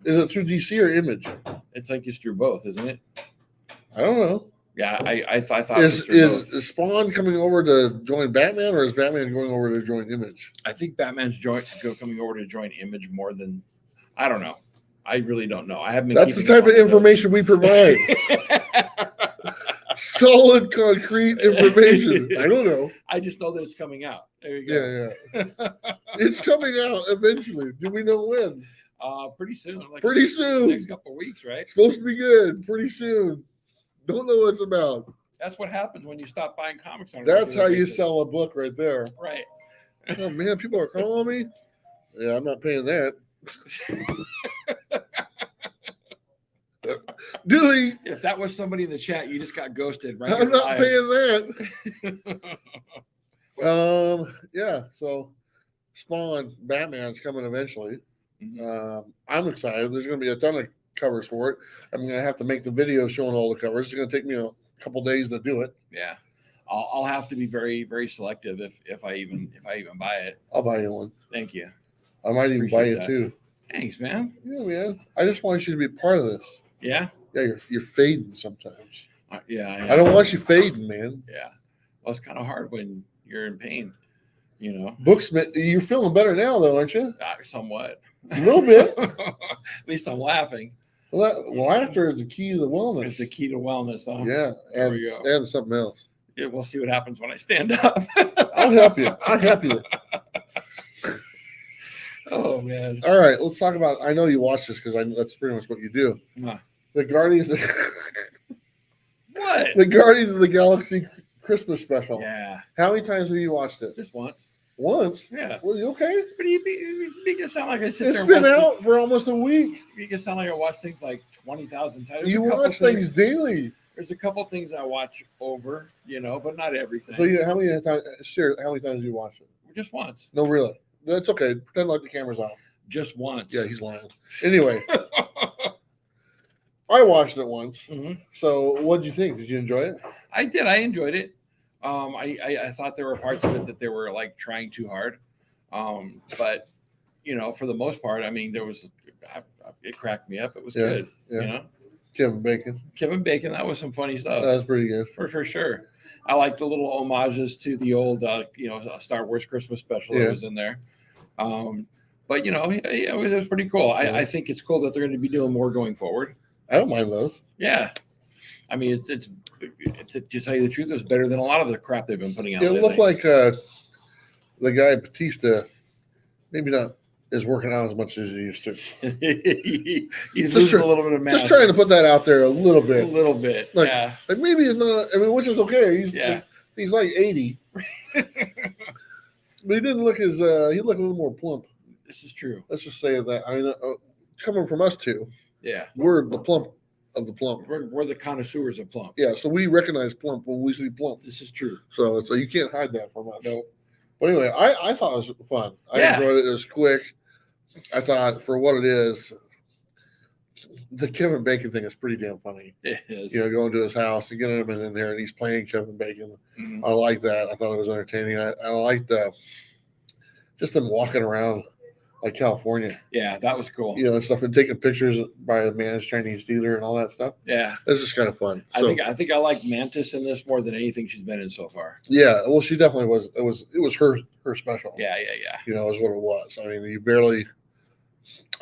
is it through DC or Image? It's like it's through both, isn't it? I don't know. Yeah, I thought it is was through both. Is Spawn coming over to join Batman, or is Batman going over to join Image? I think Batman's coming over to join Image more than I don't know. I really don't know. I haven't. That's the type of information we provide. Solid, concrete information. I don't know. I just know that it's coming out. There you go. Yeah. It's coming out eventually. Do we know when? Pretty soon. Pretty soon. Next couple of weeks, right? It's supposed to be good. Pretty soon. Don't know what it's about. That's what happens when you stop buying comics on. That's how you sell a book right there. Right. Oh man, people are calling me. Yeah, I'm not paying that. Dilly. If that was somebody in the chat, you just got ghosted, right? I'm not paying that. Yeah. So, Spawn Batman's coming eventually. Mm-hmm. I'm excited. There's going to be a ton of covers for it. I'm going to have to make the video showing all the covers. It's going to take me a couple days to do it. Yeah. I'll have to be very, very selective if I even buy it. I'll buy you one. Thank you. I might even buy it too. Thanks, man. Yeah, man. I just want you to be part of this. Yeah. Yeah, you're fading sometimes. Yeah. I don't want you fading, man. Yeah. Well, it's kind of hard when you're in pain, Booksmith, you're feeling better now, though, aren't you? Somewhat. A little bit. At least I'm laughing. Laughter is the key to wellness. It's the key to wellness. Huh? Yeah, and something else. Yeah, we'll see what happens when I stand up. I'll help you. Oh man! All right, let's talk about. I know you watch this because that's pretty much what you do. The Guardians. What? The Guardians of the Galaxy Christmas special. Yeah. How many times have you watched it? Just once. Once? Yeah. Well, you okay? But you can sound like I sit there. It's been out for almost a week. You can sound like I watch things like 20,000 times. You watch things daily. There's a couple things I watch over, but not everything. So how many times? Sure, how many times have you watched it? Just once. No, really. That's okay. Pretend like the camera's off. Just once. Yeah, he's lying. Anyway, I watched it once. Mm-hmm. So, what did you think? Did you enjoy it? I did. I enjoyed it. I thought there were parts of it that they were like trying too hard. But for the most part, I mean, there was it cracked me up. It was good. Yeah. Kevin Bacon. That was some funny stuff. That was pretty good for sure. I like the little homages to the old Star Wars Christmas special that was in there. But it was pretty cool. I think it's cool that they're going to be doing more going forward. I don't mind those. Yeah. I mean, it's to tell you the truth, it's better than a lot of the crap they've been putting out. It looked like the guy Batista, maybe not is working out as much as he used to. He's losing a little bit of mass. Just trying to put that out there a little bit. Yeah. Like maybe it's not. I mean, which is okay. He's like 80, but he didn't look as. He looked a little more plump. This is true. Let's just say that. I mean, coming from us two. Yeah. We're the plump of the plump. We're the connoisseurs of plump. Yeah, so we recognize plump when we see plump. This is true. So you can't hide that from us. No. But anyway, I thought it was fun. I enjoyed it. It was quick. I thought for what it is, the Kevin Bacon thing is pretty damn funny. It is. Going to his house and getting him in there and he's playing Kevin Bacon. Mhm. I like that. I thought it was entertaining. I liked just them walking around like California. Yeah, that was cool. And stuff, and taking pictures by a man's Chinese dealer and all that stuff. Yeah, it's just kind of fun. So, I think I like Mantis in this more than anything she's been in so far. Yeah, well, she definitely was. It was her special. Yeah. Is what it was. I mean, you barely.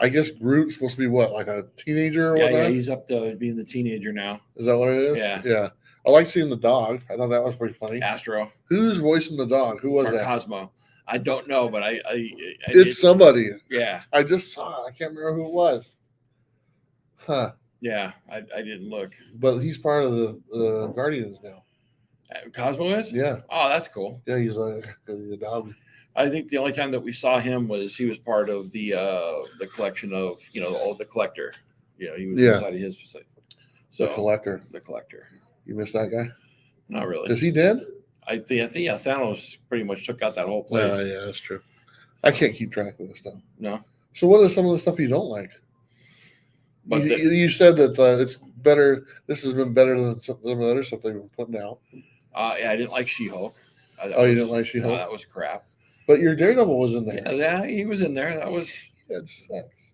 I guess Groot's supposed to be what, like a teenager or whatnot? Yeah, he's up to being the teenager now. Is that what it is? Yeah. I like seeing the dog. I thought that was pretty funny. Astro. Who's voicing the dog? Who was or that? Cosmo. I don't know, but it's somebody. Yeah. I just saw it. I can't remember who it was. Huh. Yeah, I didn't look. But he's part of the Guardians now. Cosmo is? Yeah. Oh, that's cool. Yeah, he's like the dog. I think the only time that we saw him was he was part of the collection of the collector. He was inside of his. So the collector. The collector. You missed that guy? Not really. Is he dead? I think Thanos pretty much took out that whole place. Yeah, that's true. I can't keep track of this stuff. No. So what is some of the stuff you don't like? But you said that it's better. This has been better than some of the other stuff they've been putting out. Yeah, I didn't like She-Hulk. You didn't like She-Hulk? No, that was crap. But your Daredevil was in there. Yeah, he was in there. That was. That sucks.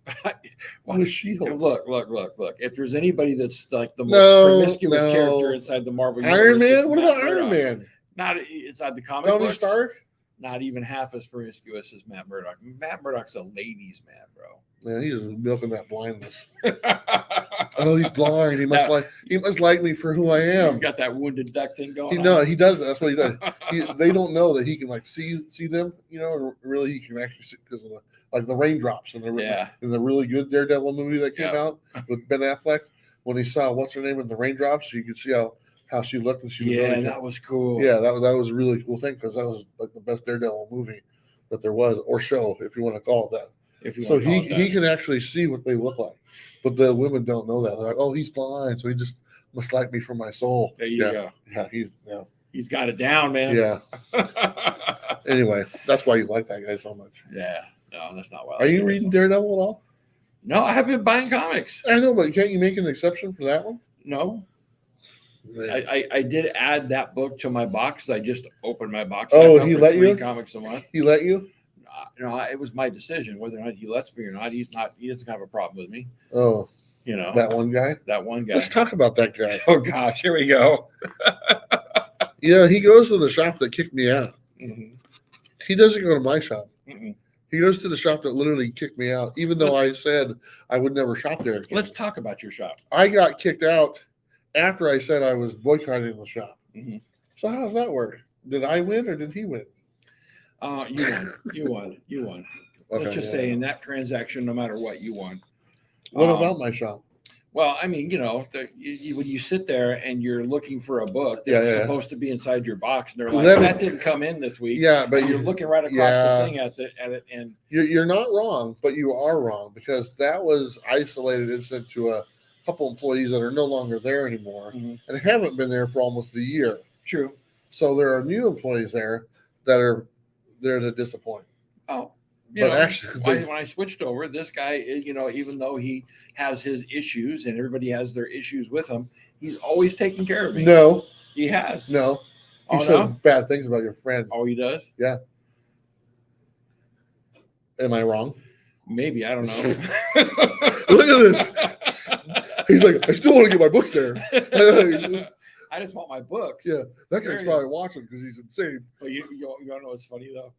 Well, was She-Hulk? Look. If there's anybody that's like the most promiscuous character inside the Marvel universe, Iron Man? What about Iron Man? Not inside the comic Tony books. Stark? Not even half as promiscuous as Matt Murdock. Matt Murdock's a ladies' man, bro. Man, he's milking that blindness. Oh, he's blind. He must like me for who I am. He's got that wounded duck thing going on. He does. That's what he does. They don't know that he can see them. Really, he can actually see because of the raindrops in the really good Daredevil movie that came out with Ben Affleck. When he saw what's her name in the raindrops, you could see how she looked, and she was really that was cool. Yeah, that was a really cool thing because that was like the best Daredevil movie that there was, or show, if you want to call it that. So he can actually see what they look like, but the women don't know that. They're like, oh, he's blind, so he just must like me for my soul. There you go. Yeah, he's got it down, man. Yeah. Anyway, that's why you like that guy so much. Yeah. No, that's not why. Are you reading Daredevil at all? No, I haven't been buying comics. I know, but can't you make an exception for that one? No. I did add that book to my box. I just opened my box. Oh, he let you? Comics a month. He let you? No, it was my decision whether or not he lets me or not. He doesn't have a problem with me. Oh, that one guy. Let's talk about that guy. Oh gosh, here we go. He goes to the shop that kicked me out. Mm-hmm. He doesn't go to my shop. Mm-mm. He goes to the shop that literally kicked me out, even though I said I would never shop there again. Let's talk about your shop. I got kicked out after I said I was boycotting the shop. Mm-hmm. So how does that work? Did I win or did he win? You won. Okay, let's just say in that transaction, no matter what, you won. What about my shop? Well, I mean, when you sit there and you're looking for a book that's supposed to be inside your box, and they're like, that didn't come in this week. Yeah, but you're looking right across the thing at it, and you're not wrong, but you are wrong because that was isolated incident to a couple employees that are no longer there anymore and haven't been there for almost a year. True. So there are new employees there that are there to disappoint. Oh. Actually, when I switched over, this guy, even though he has his issues and everybody has their issues with him, he's always taking care of me. No, he has. No, he says bad things about your friend. Oh, he does? Yeah. Am I wrong? Maybe, I don't know. Look at this. He's like, I still want to get my books there. I just want my books. Yeah, that guy's probably watching because he's insane. But you want to know what's funny though?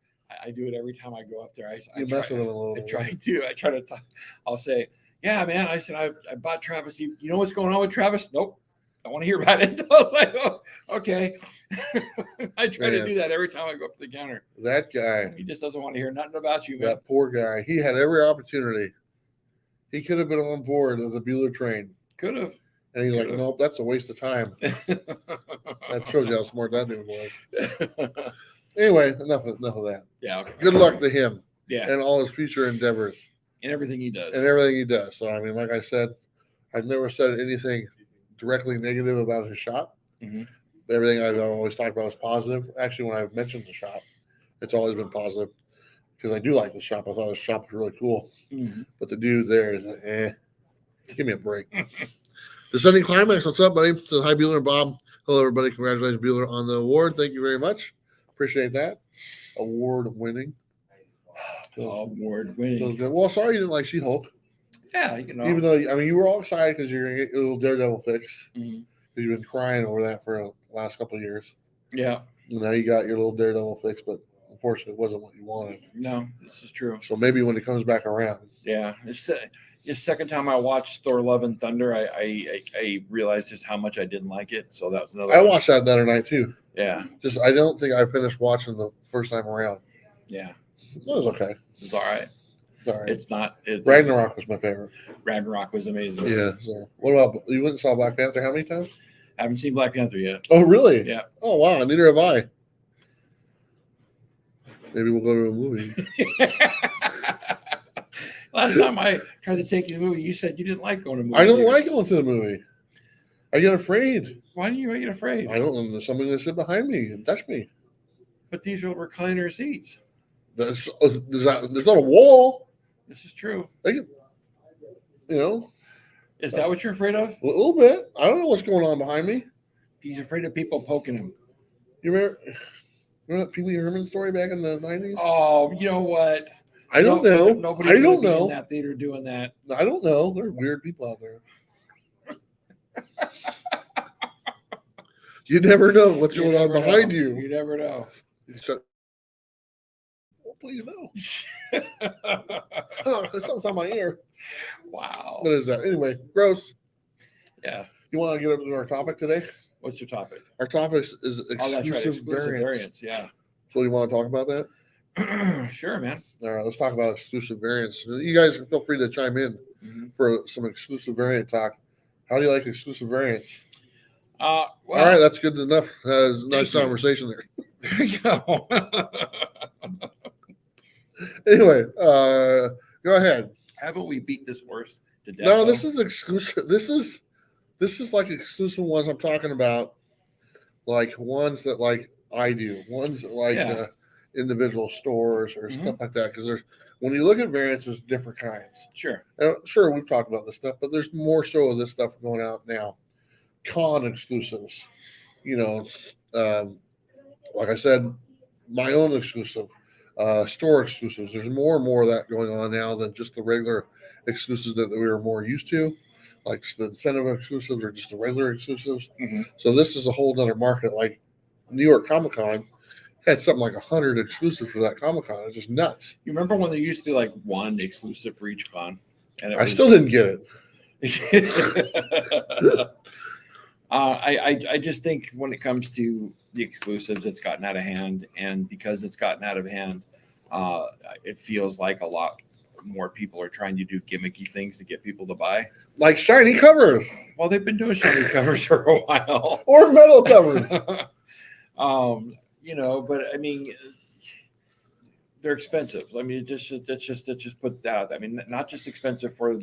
I do it every time I go up there. I mess with him a little. I try to talk. I'll say, yeah, man. I said, I bought Travis. You know what's going on with Travis? Nope. I want to hear about it. I was like, oh, okay. I try to do that every time I go up to the counter. That guy. He just doesn't want to hear nothing about you, man. That poor guy. He had every opportunity. He could have been on board of the Bueller train. Could have. And he's like, nope, that's a waste of time. That shows you how smart that dude was. Anyway, enough of that. Yeah. Okay. Good luck to him. Yeah. And all his future endeavors. And everything he does. So, I mean, like I said, I've never said anything directly negative about his shop. Mm-hmm. Everything I've always talked about is positive. Actually, when I've mentioned the shop, it's always been positive because I do like the shop. I thought his shop was really cool. Mm-hmm. But the dude there is like, give me a break. Descending Climax, what's up, buddy? Says, hi, Bueller and Bob. Hello, everybody. Congratulations, Bueller, on the award. Thank you very much. Appreciate that. Award winning. Award winning. Well, sorry you didn't like She-Hulk. Yeah, Even though, I mean, you were all excited because you're going to get your little Daredevil fix. Mm-hmm. Because you've been crying over that for the last couple of years. Yeah. Now you got your little Daredevil fix, but unfortunately, it wasn't what you wanted. No, this is true. So maybe when it comes back around. Yeah. It's the second time I watched Thor: Love and Thunder, I realized just how much I didn't like it. So that was another. I watched that the other night too. Yeah. Just I don't think I finished watching the first time around. Yeah. It was okay. It's all right. All right. It's not. It's Ragnarok was my favorite. Ragnarok was amazing. Yeah. So what about you? Went and saw Black Panther how many times? I haven't seen Black Panther yet. Oh really? Yeah. Oh wow. Neither have I. Maybe we'll go to a movie. Last time I tried to take you to the movie, you said you didn't like going to movies. I don't like going to the movie. I get afraid. Why do you get afraid? I don't know. There's somebody that sit behind me and touch me. But these are recliner seats. There's not a wall. This is true. They can, you know. Is that what you're afraid of? A little bit. I don't know what's going on behind me. He's afraid of people poking him. You remember that Pee Wee Herman story back in the 90s? Oh, you know what? I don't know. Nobody's I don't be know. in that theater doing that. I don't know. There are weird people out there. You never know what's going on behind you. You never know. Oh, please no. Oh, something's on my ear. Wow. What is that? Anyway, gross. Yeah. You want to get up to our topic today? What's your topic? Our topic is exclusive, That's right. Exclusive variants. Yeah. So you want to talk about that? Sure, man. All right, let's talk about exclusive variants. You guys feel free to chime in for some exclusive variant talk. How do you like exclusive variants? Well, all right, that's good enough. That was a nice conversation there. There you go. Anyway, go ahead. Haven't we beat this horse to death? No, this is exclusive. This is like exclusive ones I'm talking about, like ones that like I do, ones that like individual stores or stuff like that. Because there's when you look at variants, there's different kinds. Sure. Sure, we've talked about this stuff, but there's more so of this stuff going out now. Con exclusives, you know, like I said, my own exclusive, store exclusives. There's more and more of that going on now than just the regular exclusives that we were more used to, like just the incentive exclusives or just the regular exclusives. So this is a whole other market. Like New York Comic Con had something like 100 exclusives for that Comic Con. It's just nuts. You remember when there used to be like one exclusive for each con? And I still didn't get it. I just think when it comes to the exclusives, it's gotten out of hand, and because it's gotten out of hand, it feels like a lot more people are trying to do gimmicky things to get people to buy, like shiny covers. Well, they've been doing shiny covers for a while, or metal covers. You know, but I mean, they're expensive. I mean, just put that out. I mean, not just expensive for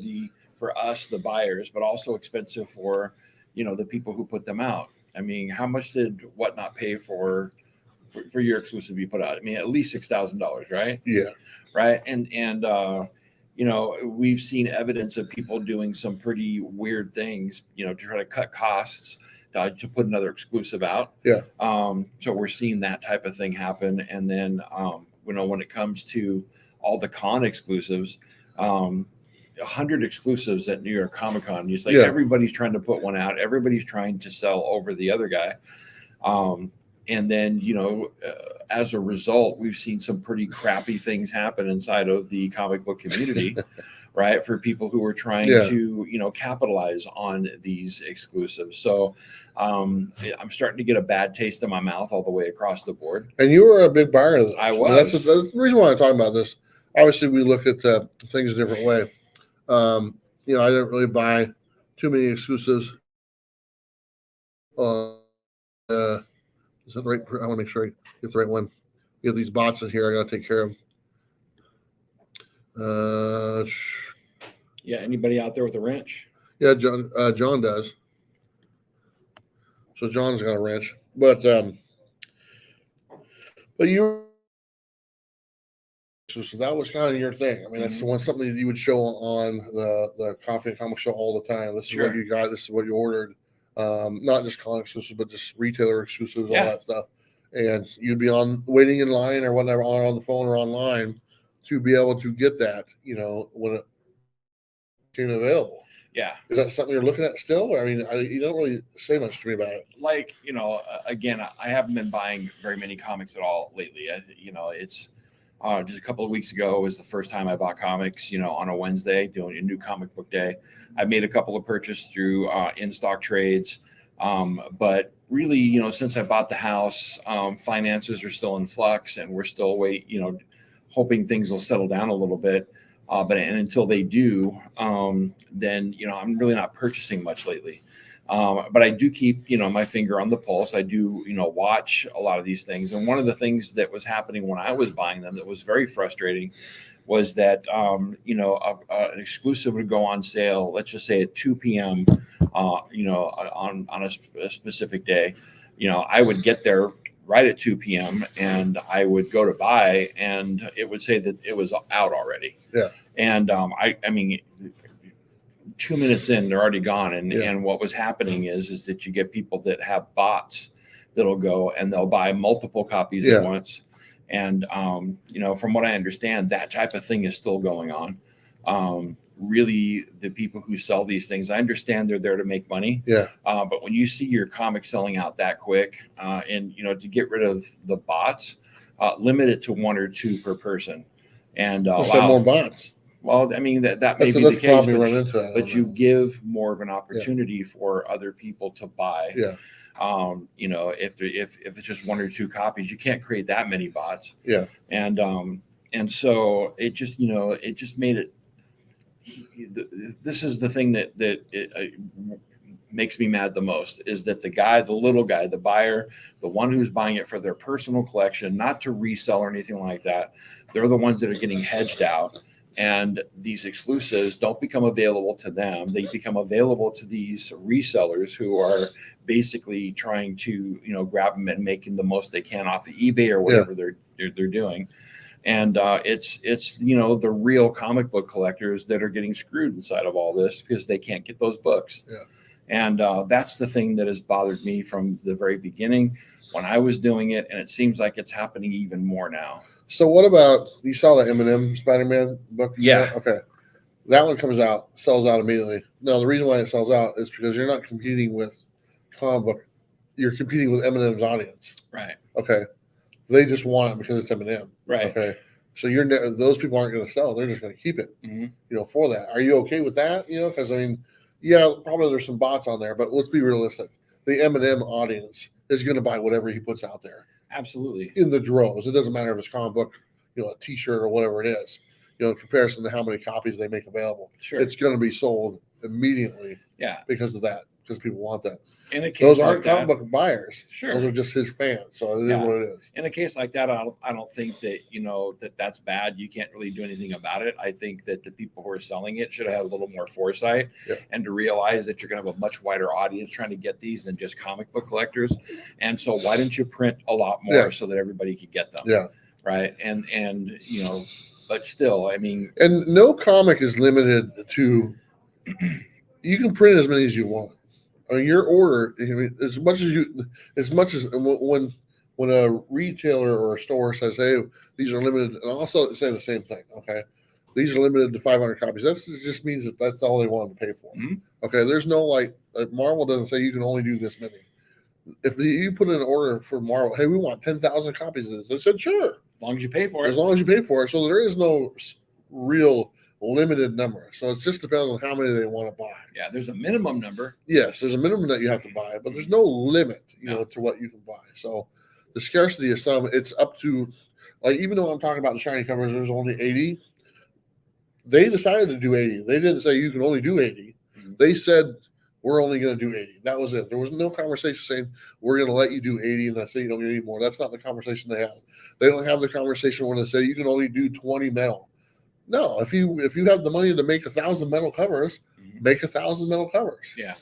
us, the buyers, but also expensive for, you know, the people who put them out. I mean, how much did Whatnot pay for your exclusive you put out? I mean, at least $6,000, right? Yeah. Right. And you know, we've seen evidence of people doing some pretty weird things, you know, to try to cut costs to put another exclusive out. Yeah. So we're seeing that type of thing happen. And then, you know, when it comes to all the con exclusives, 100 exclusives at New York Comic Con. It's like everybody's trying to put one out. Everybody's trying to sell over the other guy. And then, you know, as a result, we've seen some pretty crappy things happen inside of the comic book community, right? For people who are trying to, you know, capitalize on these exclusives. So I'm starting to get a bad taste in my mouth all the way across the board. And you were a big buyer of this. I was. That's the reason why I'm talking about this. Obviously, we look at things a different way. You know, I didn't really buy too many exclusives. Is that the right? I want to make sure I get the right one. We have these bots in here. I got to take care of. Yeah. Anybody out there with a wrench? Yeah, John does. So John's got a wrench, but you. So that was kind of your thing. I mean, that's something that you would show on the coffee and comic show all the time. This is what you got. This is what you ordered. Not just comic exclusives, but just retailer exclusives, all that stuff. And you'd be waiting in line or whatever, on the phone or online, to be able to get that. When it became available. Yeah. Is that something you're looking at still? I mean, you don't really say much to me about it. Like, again, I haven't been buying very many comics at all lately. It's just a couple of weeks ago was the first time I bought comics, on a Wednesday, doing a new comic book day. I made a couple of purchases through in-stock trades. But really, since I bought the house, finances are still in flux, and we're still hoping things will settle down a little bit. But until they do, then, I'm really not purchasing much lately. But I do keep, my finger on the pulse. I do, watch a lot of these things. And one of the things that was happening when I was buying them that was very frustrating was that, an exclusive would go on sale, let's just say at 2 p.m., on a specific day. I would get there right at 2 p.m. and I would go to buy, and it would say that it was out already. Yeah. And I mean, 2 minutes in, they're already gone. And what was happening is that you get people that have bots that'll go and they'll buy multiple copies at once. And, from what I understand, that type of thing is still going on. Really, the people who sell these things, I understand they're there to make money. Yeah. But when you see your comic selling out that quick, and, to get rid of the bots, limit it to 1 or 2 per person. And allow more bots. Well, I mean, that may be the case, but you know. give more of an opportunity for other people to buy. Yeah. If it's just 1 or 2 copies, you can't create that many bots. Yeah. And so it just made it. This is the thing that makes me mad the most, is that the little guy, the buyer, the one who's buying it for their personal collection, not to resell or anything like that, they're the ones that are getting hedged out. And these exclusives don't become available to them. They become available to these resellers who are basically trying to, grab them and making the most they can off of eBay or whatever they're doing. And it's the real comic book collectors that are getting screwed inside of all this because they can't get those books. Yeah. And that's the thing that has bothered me from the very beginning when I was doing it. And it seems like it's happening even more now. So what about, you saw the M&M Spider-Man book? Yeah. Okay. That one comes out, sells out immediately. No, the reason why it sells out is because you're not competing with comic book. You're competing with M&M's audience. Right. Okay. They just want it because it's M&M. Right. Okay. So those people aren't going to sell. They're just going to keep it, for that. Are you okay with that? Because probably there's some bots on there, but let's be realistic. The M&M audience is going to buy whatever he puts out there. Absolutely. In the droves. It doesn't matter if it's comic book, a t-shirt or whatever it is, in comparison to how many copies they make available. Sure. It's going to be sold immediately. Yeah. Because of that, because people want that. In a case those like aren't comic book buyers. Sure. Those are just his fans. So it is what it is. In a case like that, I don't think that, that's bad. You can't really do anything about it. I think that the people who are selling it should have had a little more foresight and to realize that you're going to have a much wider audience trying to get these than just comic book collectors. And so why didn't you print a lot more so that everybody could get them? Yeah. Right. And but still, I mean. And no comic is limited to, you can print as many as you want. I mean, your order, as much as when a retailer or a store says, "Hey, these are limited," and also say the same thing. Okay, these are limited to 500 copies. That just means that that's all they want to pay for. Mm-hmm. Okay, there's no Marvel doesn't say you can only do this many. If you put in an order for Marvel, hey, we want 10,000 copies of this, they said sure, as long as you pay for it. As long as you pay for it. So there is no real limited number. So it just depends on how many they want to buy. Yeah, there's a minimum number. Yes, there's a minimum that you have to buy, but there's no limit, to what you can buy. So the scarcity of some, it's up to, even though I'm talking about the shiny covers, there's only 80. They decided to do 80. They didn't say you can only do 80. Mm-hmm. They said we're only going to do 80. That was it. There was no conversation saying we're going to let you do 80 and that's it. You don't get any more. That's not the conversation they have. They don't have the conversation when they say you can only do 20 metal. No, if you have the money to make 1,000 metal covers, make 1,000 metal covers. Yeah.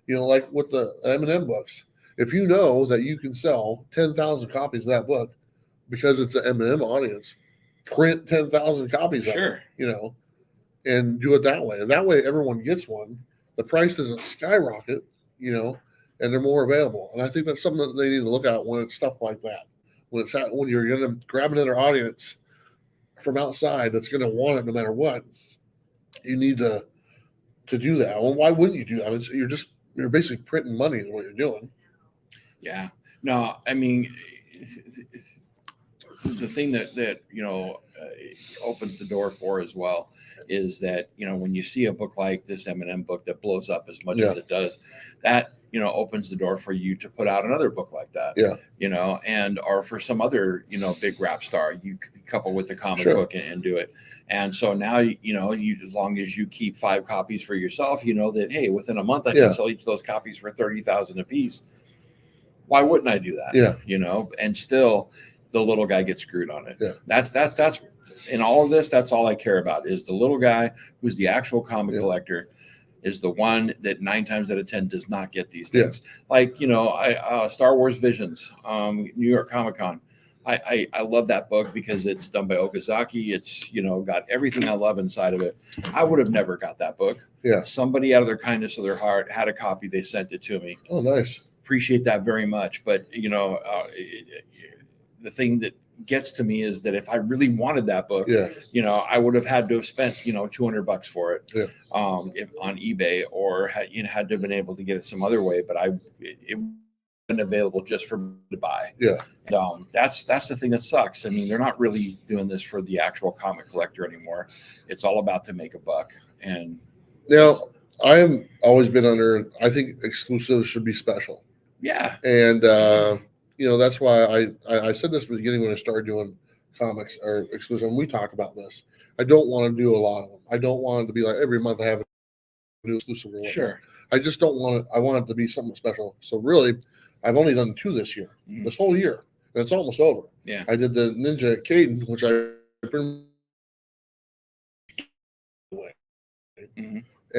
You know, like with the M&M books. If you know that you can sell 10,000 copies of that book because it's an M&M audience, print 10,000 copies of it, you know, and do it that way. And that way everyone gets one. The price doesn't skyrocket, you know, and they're more available. And I think that's something that they need to look at when it's stuff like that. When you're going to grab another audience from outside that's going to want it no matter what, you need to do that. Well, why wouldn't you do that? You're basically printing money is what you're doing. Yeah. No, I mean, the thing that you know opens the door for as well is that, you know, when you see a book like this M&M book that blows up as much as it does, that, you know, opens the door for you to put out another book like that. Yeah. You know, and or for some other, you know, big rap star, you couple with a comic book and do it. And so now, you know, as long as you keep 5 copies for yourself, you know that, hey, within a month I can sell each of those copies for 30,000 a piece. Why wouldn't I do that? Yeah. You know, and still the little guy gets screwed on it. Yeah. That's in all of this, that's all I care about is the little guy who's the actual comic collector is the one that 9 times out of 10 does not get these things. Like, you know, Star Wars Visions, New York Comic Con. I love that book because it's done by Okazaki. It's, you know, got everything I love inside of it. I would have never got that book. Yeah. Somebody out of their kindness of their heart had a copy. They sent it to me. Oh, nice. Appreciate that very much. But, you know, the thing that gets to me is that if I really wanted that book, you know, I would have had to have spent, you know, $200 for it, if on eBay, or had to have been able to get it some other way. But it been available just for me to buy. And, that's the thing that sucks. I mean, they're not really doing this for the actual comic collector anymore. It's all about to make a buck. And now I am always been under. I think exclusives should be special. Yeah. And you know, that's why I said this at the beginning when I started doing comics or exclusive, and we talked about this. I don't want to do a lot of them. I don't want it to be like every month I have a new exclusive or whatnot. Sure. I just don't want it. I want it to be something special. So really, I've only done 2 this year, this whole year, and it's almost over. Yeah. I did the Ninja Kaiden, which and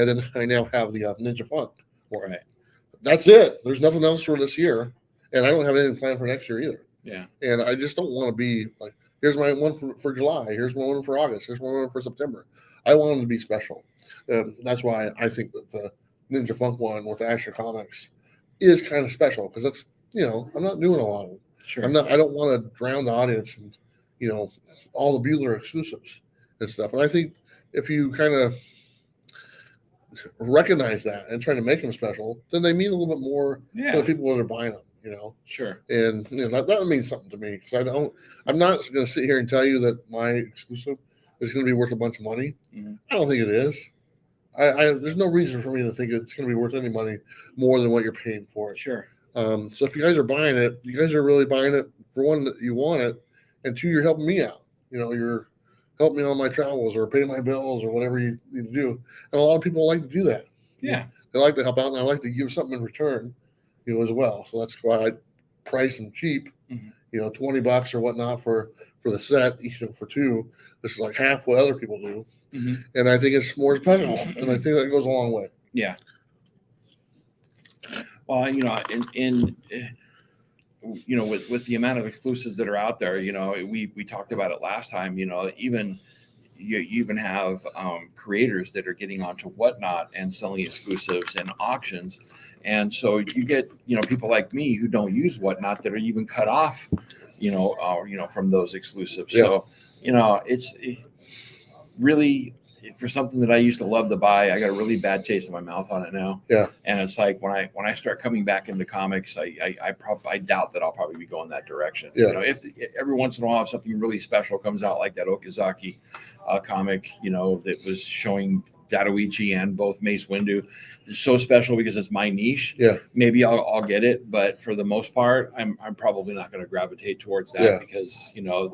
then I now have the Ninja Funk. Right. That's it. There's nothing else for this year. And I don't have anything planned for next year either. Yeah. And I just don't want to be like, here's my one for July. Here's my one for August. Here's my one for September. I want them to be special. And that's why I think that the Ninja Funk one with Asher Comics is kind of special because that's, you know, I'm not doing a lot of them. Sure. I don't want to drown the audience and, you know, all the Bueller exclusives and stuff. And I think if you kind of recognize that and try to make them special, then they mean a little bit more to the people that are buying them. You know, sure. And you know that means something to me because I'm not going to sit here and tell you that my exclusive is going to be worth a bunch of money. I don't think it is. There's no reason for me to think it's going to be worth any money more than what you're paying for it. Sure. So if you guys are buying it, you guys are really buying it for one that you want it, and 2, you're helping me out. You know, you're helping me on my travels or pay my bills or whatever you need to do. And a lot of people like to do that. Yeah. They like to help out, and I like to give something in return. You know, as well. So that's why I price them cheap. You know, $20 or whatnot for the set. You know, for 2, this is like half what other people do. And I think it's more special, and I think that goes a long way. Yeah. Well, you know, in you know, with the amount of exclusives that are out there, you know, we talked about it last time. You know, you even have creators that are getting onto Whatnot and selling exclusives and auctions. And so you get, you know, people like me who don't use Whatnot that are even cut off, you know, from those exclusives. So, you know, it's really for something that I used to love to buy. I got a really bad taste in my mouth on it now. Yeah. And it's like when I start coming back into comics, I doubt that I'll probably be going that direction. Yeah. You know, if every once in a while if something really special comes out like that Okazaki comic, you know, that was showing Datoichi and both Mace Windu. It's so special because it's my niche. Yeah. Maybe I'll get it, but for the most part, I'm probably not going to gravitate towards that because, you know,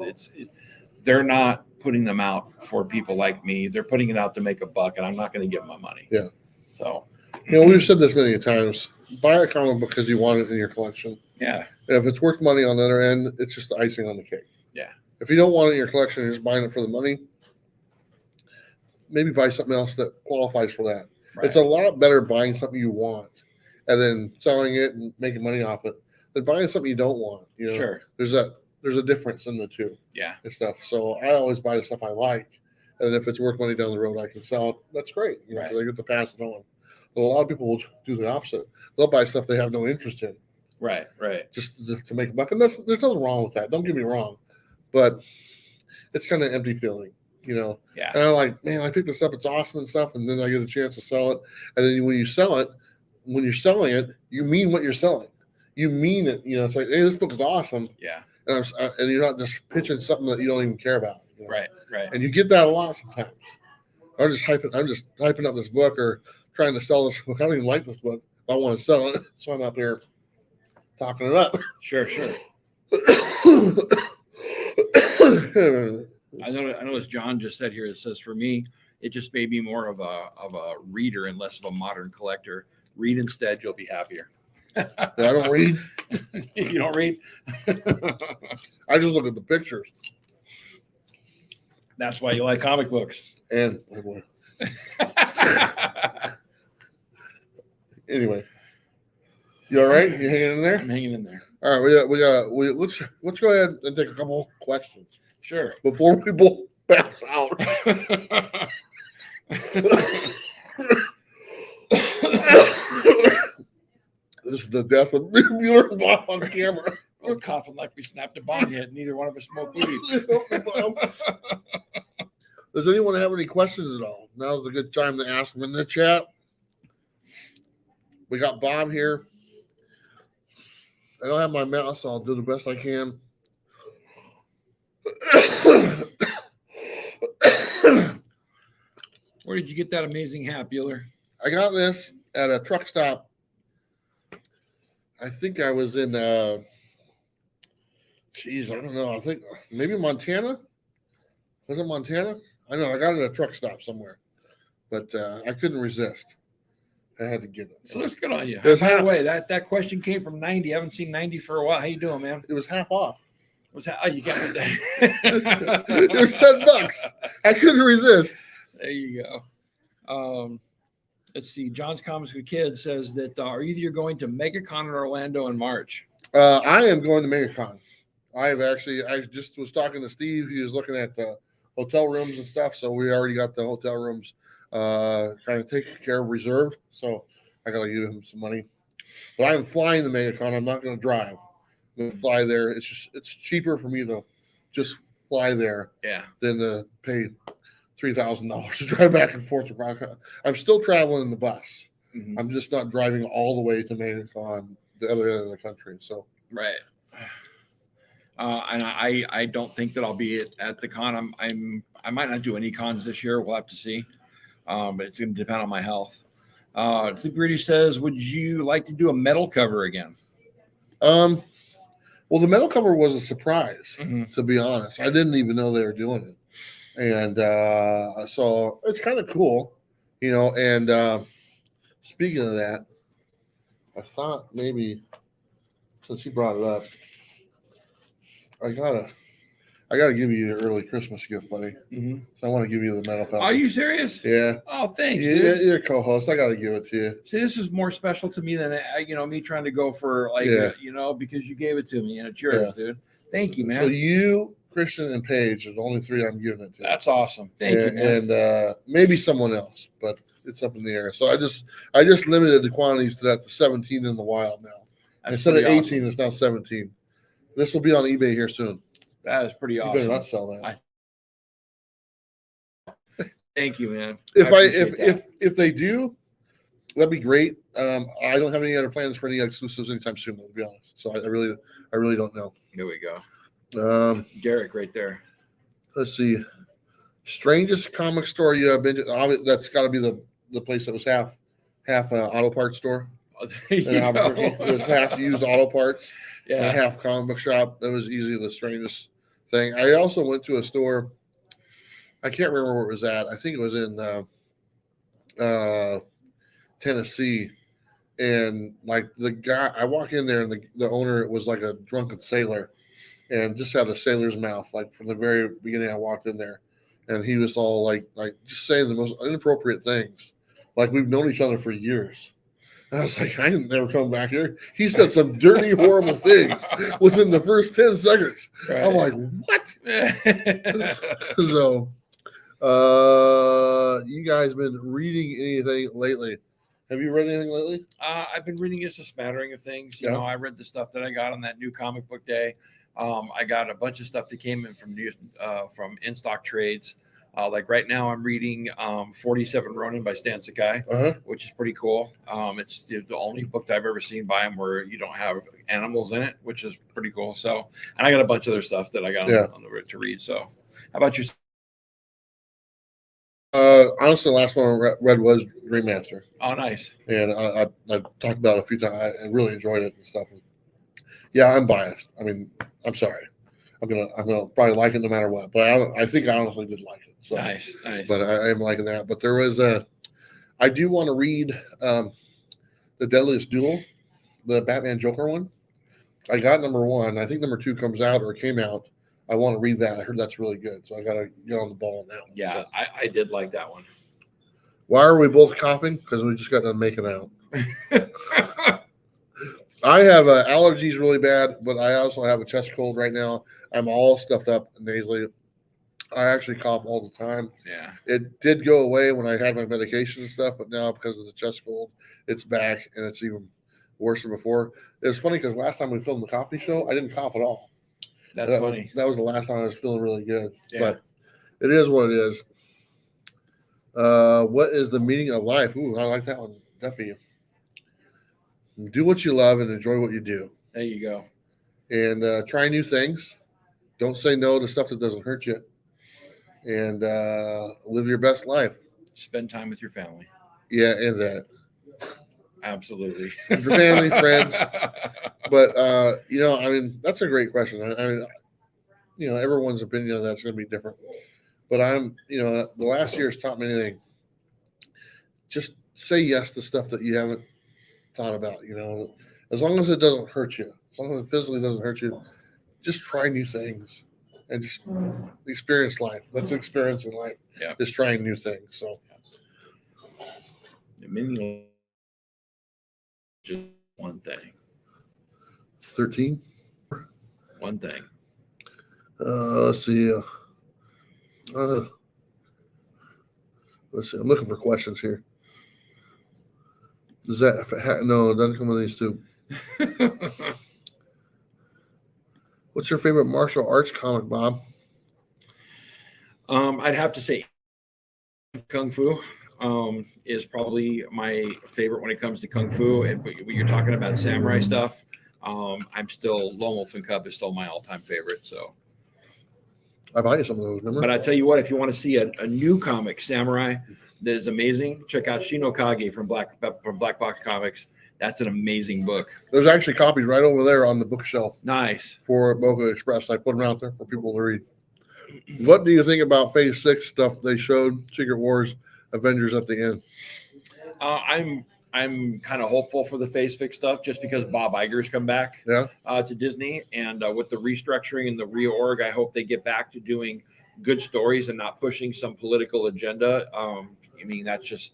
they're not putting them out for people like me. They're putting it out to make a buck, and I'm not going to give my money. Yeah. So, you know, we've said this many times. Buy a comic book because you want it in your collection. Yeah. And if it's worth money on the other end, it's just the icing on the cake. Yeah. If you don't want it in your collection, you're just buying it for the money. maybe buy something else that qualifies for that. Right. It's a lot better buying something you want and then selling it and making money off it than buying something you don't want. Sure. There's a difference in the two. Yeah. And stuff. So I always buy the stuff I like, and if it's worth money down the road, I can sell it. That's great. Right. 'Cause I get to pass it on. But a lot of people will do the opposite. They'll buy stuff they have no interest in, Right. just to make a buck. And there's nothing wrong with that. Don't get me wrong, but it's kind of empty feeling. Yeah. And I'm like, man, I picked this up. It's awesome and stuff. And then I get a chance to sell it. And then when you sell it, when you're selling it, you mean what you're selling. You mean it. It's like, hey, this book is awesome. Yeah. And you're not just pitching something that you don't even care about. Right. And you get that a lot sometimes. I'm just hyping up this book or trying to sell this book. I don't even like this book. I want to sell it. So I'm up here talking it up. Sure. I notice John just said here, it says, for me, it just made me more of a reader and less of a modern collector. Read instead, you'll be happier. I don't read. You don't read? I just look at the pictures. That's why you like comic books. And anyway, you all right? You hanging in there? I'm hanging in there. All right, let's go ahead and take a couple questions. Sure. Before we both pass out. This is the death of Bueller and Bob on camera. We're coughing like we snapped a bong hit. Neither one of us smoked weed. Does anyone have any questions at all? Now's a good time to ask them in the chat. We got Bob here. I don't have my mouse, so I'll do the best I can. Where did you get that amazing hat, Bueller? I got this at a truck stop. I think I was in, I don't know. I think maybe Montana. Was it Montana? I know. I got it at a truck stop somewhere, but I couldn't resist. I had to get it. So that's good on you. By the way, that question came from 90. I haven't seen 90 for a while. How you doing, man? It was half off. You got me there. It was $10. I couldn't resist. There you go. Let's see. John's Comics with Kids says that are either going to MegaCon in Orlando in March? I am going to MegaCon. I just was talking to Steve. He was looking at the hotel rooms and stuff. So we already got the hotel rooms kind of taken care of, reserved. So I got to give him some money. But I'm flying to MegaCon. I'm not going to drive. I'm going to fly there. It's cheaper for me to just fly there than to pay $3,000 to drive back and forth to MegaCon. I'm still traveling in the bus. Mm-hmm. I'm just not driving all the way to MegaCon, the other end of the country. So right. And I don't think that I'll be at the con. I might not do any cons this year. We'll have to see. But it's going to depend on my health. Sleepy Brady says, would you like to do a metal cover again? Well, the metal cover was a surprise, to be honest. I didn't even know they were doing it. And so it's kind of cool, and speaking of that, I thought maybe since you brought it up, I gotta give you an early Christmas gift, buddy. Mm-hmm. So I want to give you the metal cover. Are you serious? Yeah. Oh, thanks, dude. You're a co-host. I gotta give it to you. See, this is more special to me than me trying to go for because you gave it to me and it's yours, dude. Thank you, man. So you, Christian, and Paige are the only three I'm giving it to. That's awesome. Thank you, man. And maybe someone else, but it's up in the air. So I just limited the quantities to that to 17 in the wild now. That's instead of 18, awesome. It's now 17. This will be on eBay here soon. That is pretty awesome. You better not sell that. Thank you, man. If they do, that'd be great. I don't have any other plans for any exclusives anytime soon, though, to be honest. So I really don't know. Here we go. Derek, right there. Let's see. Strangest comic store you have been to? That's got to be the place that was half auto parts store. It was half used auto parts. And a half comic book shop. That was easily the strangest thing. I also went to a store. I can't remember where it was at. I think it was in Tennessee. And like the guy, I walk in there and the owner was like a drunken sailor and just had a sailor's mouth, like from the very beginning I walked in there. and he was all like just saying the most inappropriate things, like we've known each other for years. And I was like, I didn't never come back here. He said some dirty, horrible things within the first 10 seconds. Right. I'm like, what? So, you guys been reading anything lately? Have you read anything lately? I've been reading just a smattering of things. You know, I read the stuff that I got on that new comic book day. I got a bunch of stuff that came in from in stock trades. Like right now, I'm reading 47 Ronin by Stan Sakai, which is pretty cool. It's the only book that I've ever seen by him where you don't have animals in it, which is pretty cool. So, and I got a bunch of other stuff that I got on the to read. So, how about you? Honestly, the last one I read was Remaster. Oh, nice. And I talked about it a few times. I really enjoyed it and stuff. Yeah, I'm biased. I mean, I'm sorry. I'm gonna probably like it no matter what. But I think I honestly did like it. So nice. But I am liking that. But there was I do want to read The Deadliest Duel, the Batman Joker one. I got number 1. I think number 2 comes out or came out. I want to read that. I heard that's really good. So I got to get on the ball on that one. Yeah, so. I did like that one. Why are we both coughing? Because we just got done making out. I have allergies really bad, but I also have a chest cold right now. I'm all stuffed up nasally. I actually cough all the time. Yeah. It did go away when I had my medication and stuff, but now because of the chest cold, it's back and it's even worse than before. It's funny because last time we filmed the coffee show, I didn't cough at all. That's funny. That was the last time I was feeling really good. Yeah. But it is what it is. What is the meaning of life? Ooh, I like that one. Definitely. Do what you love and enjoy what you do. There you go. And try new things. Don't say no to stuff that doesn't hurt you. And live your best life. Spend time with your family. Yeah, and that. Absolutely. Your family, friends. But, I mean, that's a great question. I mean, everyone's opinion on that's going to be different. But the last year has taught me anything. Just say yes to stuff that you haven't thought about, as long as it doesn't hurt you, as long as it physically doesn't hurt you, just try new things and just experience life. That's experiencing life. Yeah. Just trying new things. So just one thing. 13. One thing. Let's see. Let's see. I'm looking for questions here. Does that no? It doesn't come with these two. What's your favorite martial arts comic, Bob? I'd have to say Kung Fu is probably my favorite when it comes to Kung Fu. And when you're talking about samurai stuff, I'm still Lone Wolf and Cub is still my all-time favorite. So I buy you some of those. Remember? But I tell you what, if you want to see a new comic, samurai, that is amazing, check out Shin no Kage from Black Box Comics. That's an amazing book. There's actually copies right over there on the bookshelf. Nice. For Mocha Express. I put them out there for people to read. What do you think about Phase 6 stuff they showed, Secret Wars, Avengers at the end? I'm kind of hopeful for the Phase 6 stuff just because Bob Iger's come back to Disney. And with the restructuring and the reorg, I hope they get back to doing good stories and not pushing some political agenda. I mean, that's just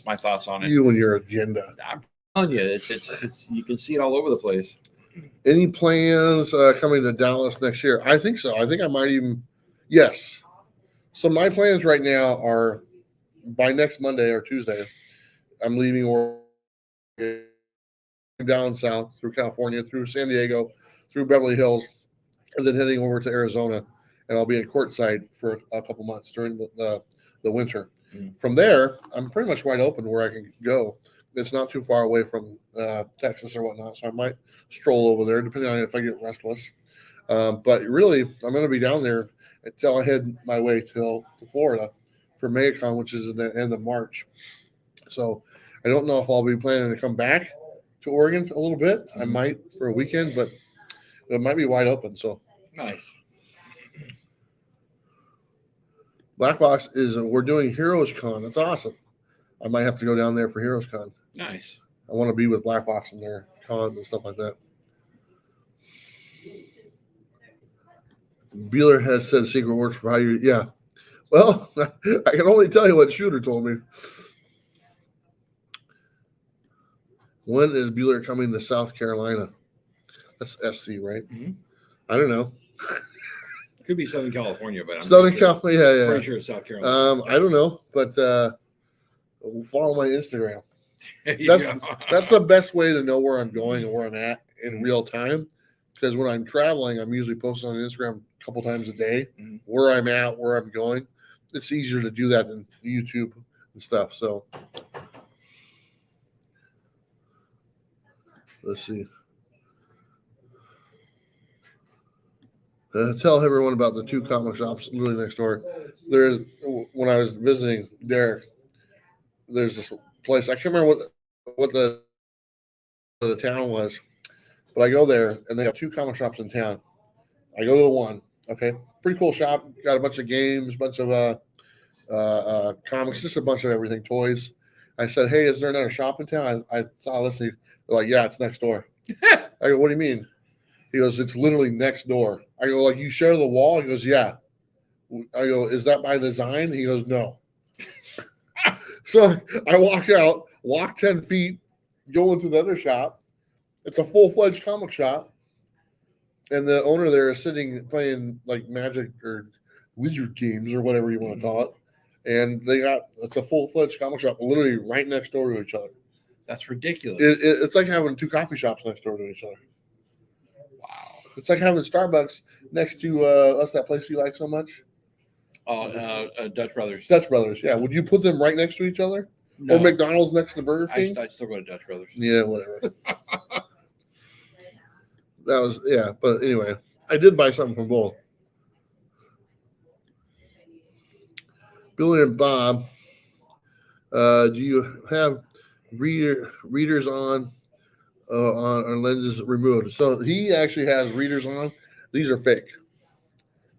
my thoughts on it. You and your agenda. I'm telling you, it's you can see it all over the place. Any plans coming to Dallas next year? I think so. I think I might even. Yes. So my plans right now are by next Monday or Tuesday, I'm leaving Oregon, down south through California, through San Diego, through Beverly Hills, and then heading over to Arizona. And I'll be in Courtside for a couple months during the winter. Mm. From there, I'm pretty much wide open where I can go. It's not too far away from Texas or whatnot, so I might stroll over there, depending on if I get restless. But really, I'm going to be down there until I head my way to Florida for MegaCon, which is at the end of March. So I don't know if I'll be planning to come back to Oregon a little bit. Mm-hmm. I might for a weekend, but it might be wide open. So nice. Black Box we're doing Heroes Con. That's awesome. I might have to go down there for Heroes Con. Nice. I want to be with Black Box in their cons and stuff like that. Bueller has said Secret Wars for how you. Yeah. Well, I can only tell you what Shooter told me. When is Bueller coming to South Carolina? That's SC, right? Mhm. I don't know. Could be Southern California, but I'm Southern pretty sure, California, yeah. pretty sure it's South Carolina. I don't know, but follow my Instagram. Yeah. That's the best way to know where I'm going and where I'm at in real time. Because when I'm traveling, I'm usually posting on Instagram a couple times a day Mhm. where I'm at, where I'm going. It's easier to do that than YouTube and stuff. So let's see. Tell everyone about the 2 comic shops literally next door. There's when I was visiting Derek, there's this place. I can't remember what the town was, but I go there and they have 2 comic shops in town. I go to the one. Okay, pretty cool shop. Got a bunch of games, bunch of comics, just a bunch of everything, toys. I said, "Hey, is there another shop in town?" I saw this. They're like, "Yeah, it's next door." I go, "What do you mean?" He goes, "It's literally next door." I go, "Like you share the wall?" He goes, "Yeah." I go, "Is that by design?" He goes, "No." So I walk out, walk 10 feet, go into the other shop. It's a full-fledged comic shop. And the owner there is sitting playing like Magic or Wizard games or whatever you want to call it. And it's a full-fledged comic shop literally right next door to each other. That's ridiculous. It's like having 2 coffee shops next door to each other. Wow. It's like having Starbucks next to what's that place you like so much? Dutch Brothers. Dutch Brothers. Yeah. Would you put them right next to each other? No. Or McDonald's next to Burger King? I still go to Dutch Brothers. Yeah, whatever. That was, yeah. But anyway, I did buy something from both. Billy and Bob, do you have readers on lenses removed? So he actually has readers on. These are fake.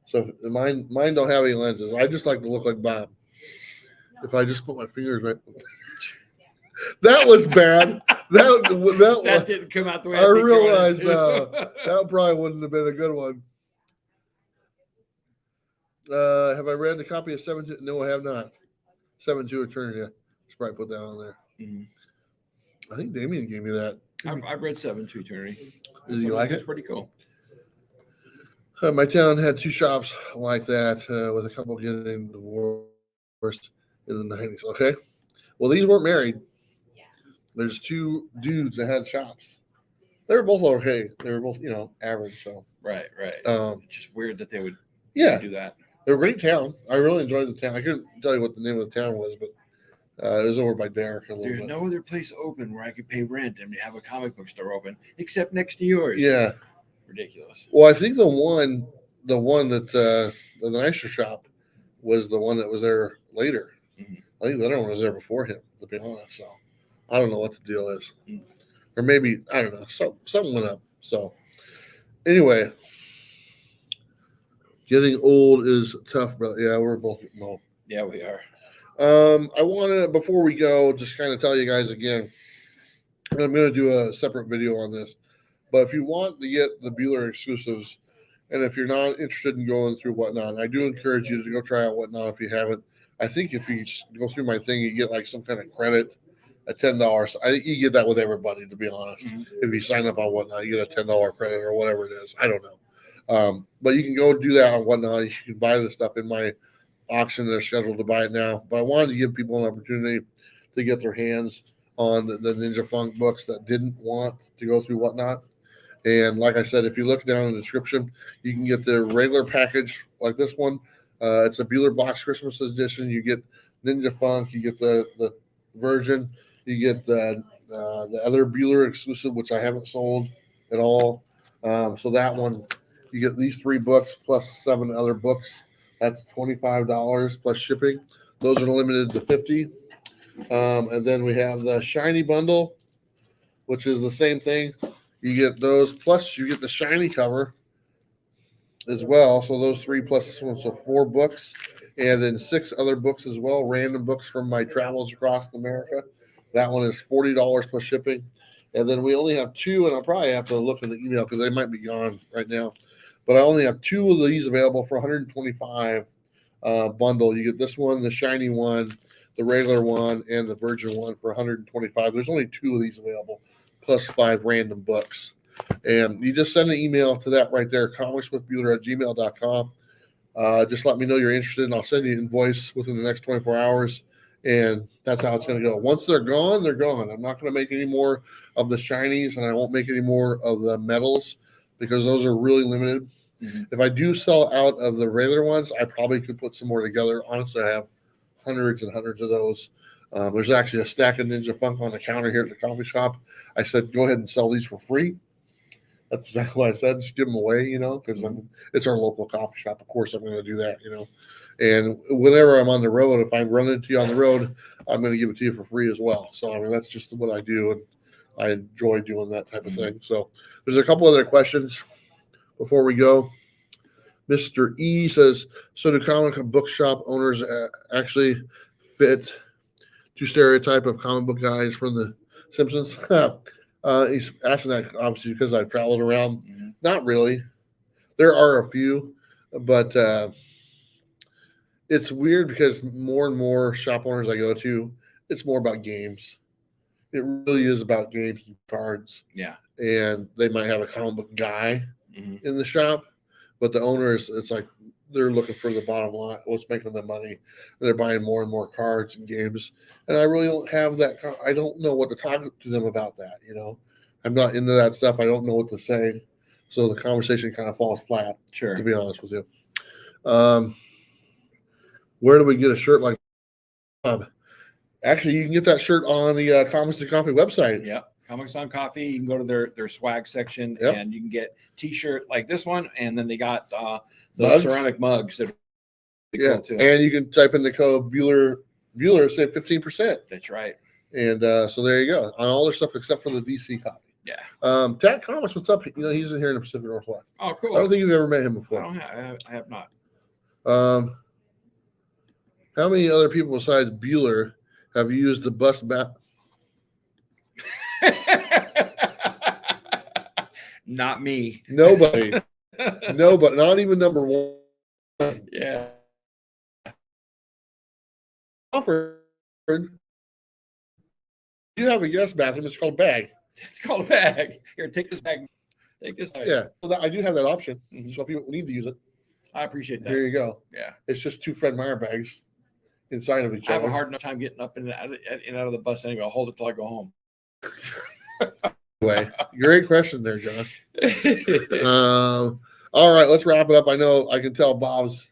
So mine don't have any lenses. I just like to look like Bob. If I just put my fingers right, that was bad. That didn't come out the way I realized that that probably wouldn't have been a good one. Have I read the copy of 7-2? No, I have not. 7-2 Eternity. Just probably put that on there. Mm-hmm. I think Damien gave me that. I've read 7-2 Eternity. Did you like it? It's pretty cool. My town had 2 shops like that, with a couple getting divorced in the 90s. Okay. Well, these weren't married. There's 2 dudes that had shops. They were both okay. They were both, average. So right. It's just weird that they would do that. They're a great town. I really enjoyed the town. I couldn't tell you what the name of the town was, but it was over by Derek. There's no other place open where I could pay rent and have a comic book store open except next to yours. Yeah. Ridiculous. Well, I think the one that the nicer shop was the one that was there later. Mm-hmm. I think the other one was there before him, to be honest. So I don't know what the deal is. Mm-hmm. Or maybe, I don't know, something went up. So anyway, getting old is tough, brother. Yeah, we're both getting old. Yeah, we are. I want to, before we go, just kind of tell you guys again, I'm going to do a separate video on this. But if you want to get the Bueller exclusives, and if you're not interested in going through Whatnot, I do encourage you to go try out Whatnot if you haven't. I think if you go through my thing, you get like some kind of credit at $10. I think you get that with everybody, to be honest. Mm-hmm. If you sign up on Whatnot, you get a $10 credit or whatever it is. I don't know. But you can go do that on Whatnot. You can buy the stuff in my auction. They're scheduled to buy it now. But I wanted to give people an opportunity to get their hands on the Ninja Funk books that didn't want to go through Whatnot. And like I said, if you look down in the description, you can get the regular package like this one. It's a Bueller Box Christmas edition. You get Ninja Funk. You get the Virgin. You get the other Bueller exclusive, which I haven't sold at all. So that one, you get these 3 books plus 7 other books. That's $25 plus shipping. Those are limited to 50. And then we have the Shiny Bundle, which is the same thing. You get those, plus you get the shiny cover as well. So those 3 plus this one, so 4 books, and then 6 other books as well, random books from my travels across America. That one is $40 plus shipping. And then we only have 2, and I'll probably have to look in the email because they might be gone right now. But I only have 2 of these available for $125 bundle. You get this one, the shiny one, the regular one, and the virgin one for $125. There's only 2 of these available, plus 5 random books. And you just send an email to that right there, comicswithbueller@gmail.com. Just let me know you're interested, and I'll send you an invoice within the next 24 hours. And that's how it's going to go. Once they're gone, they're gone. I'm not going to make any more of the shinies, and I won't make any more of the metals because those are really limited. Mm-hmm. If I do sell out of the regular ones, I probably could put some more together. Honestly, I have hundreds and hundreds of those. There's actually a stack of Ninja Funk on the counter here at the coffee shop. I said, go ahead and sell these for free. That's exactly what I said. Just give them away, because it's our local coffee shop. Of course, I'm going to do that, And whenever I'm on the road, if I run into you on the road, I'm going to give it to you for free as well. So, that's just what I do, and I enjoy doing that type of thing. So, there's a couple other questions before we go. Mr. E says, so do comic book shop owners actually fit to stereotype of comic book guys from the Simpsons? He's asking that obviously because I've traveled around. Mm-hmm. Not really. There are a few, but it's weird because more and more shop owners I go to, it's more about games. It really is about games and cards. Yeah. And they might have a comic book guy in the shop, but the owners, it's like they're looking for the bottom line, what's making them money. They're buying more and more cards and games. And I really don't have that. I don't know what to talk to them about that, I'm not into that stuff. I don't know what to say. So the conversation kind of falls flat, sure, to be honest with you. Where do we get a shirt like Bob? Actually, you can get that shirt on the Comics and Coffee website. Yeah, Comics on Coffee. You can go to their swag section, and you can get T-shirt like this one, and then they got those ceramic mugs that are cool too. And you can type in the code Bueller, save 15%. That's right. And so there you go on all their stuff except for the DC copy. Yeah. Tat Comics, what's up? He's in here in the Pacific Northwest. Oh, cool. I don't think you've ever met him before. I have not. How many other people besides Bueller have used the bus bath? Not me. Nobody. Nobody. Not even number one. Yeah. Offered. You have a guest bathroom. It's called bag. It's called a bag. Here, take this bag. Take this bag. Yeah. Well, I do have that option. Mm-hmm. So if you need to use it, I appreciate that. Here you go. Yeah. It's just 2 Fred Meyer bags inside of each other. I have a hard enough time getting up and out of the bus anyway. I'll hold it till I go home. Anyway, great question there, John. All right, let's wrap it up. I know I can tell Bob's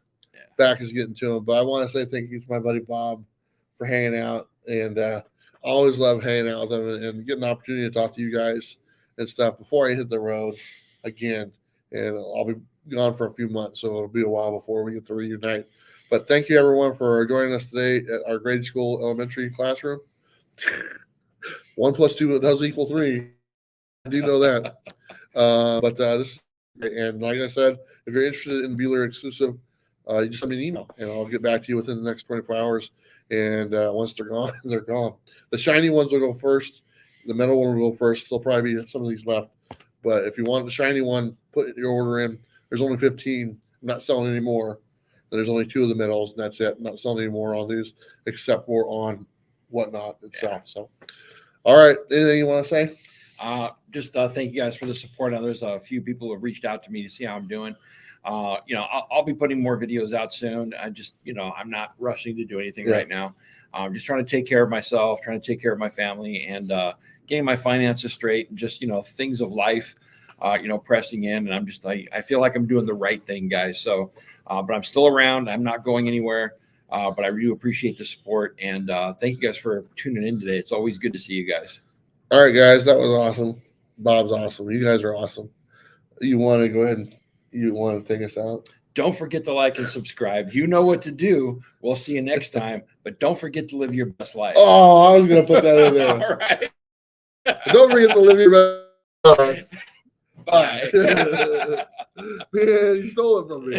back is getting to him, but I want to say thank you to my buddy Bob for hanging out, and I always love hanging out with him and getting an opportunity to talk to you guys and stuff before I hit the road again. And I'll be gone for a few months, so it'll be a while before we get to reunite. But thank you, everyone, for joining us today at our grade school elementary classroom. 1 + 2 does equal 3. I do know that. But this is great. And like I said, if you're interested in Bueller Exclusive, you just send me an email, and I'll get back to you within the next 24 hours. And once they're gone, they're gone. The shiny ones will go first. The metal one will go first. There'll probably be some of these left. But if you want the shiny one, put your order in. There's only 15. I'm not selling any more. There's only 2 of the metals, and that's it. I'm not selling any more on these except for on Whatnot itself. So, all right. Anything you want to say? Just thank you guys for the support. Now, there's a few people who have reached out to me to see how I'm doing. I'll be putting more videos out soon. I just, I'm not rushing to do anything right now. I'm just trying to take care of myself, trying to take care of my family, and getting my finances straight, and just, things of life, pressing in. And I'm just, I feel like I'm doing the right thing, guys. So, but I'm still around. I'm not going anywhere. But I really appreciate the support, and thank you guys for tuning in today. It's always good to see you guys. All right, guys, that was awesome. Bob's awesome. You guys are awesome. You want to go ahead and you want to take us out? Don't forget to like and subscribe. You know what to do. We'll see you next time, but don't forget to live your best life. Oh, I was going to put that in there. All right. Don't forget to live your best life. Bye. Man, you stole it from me.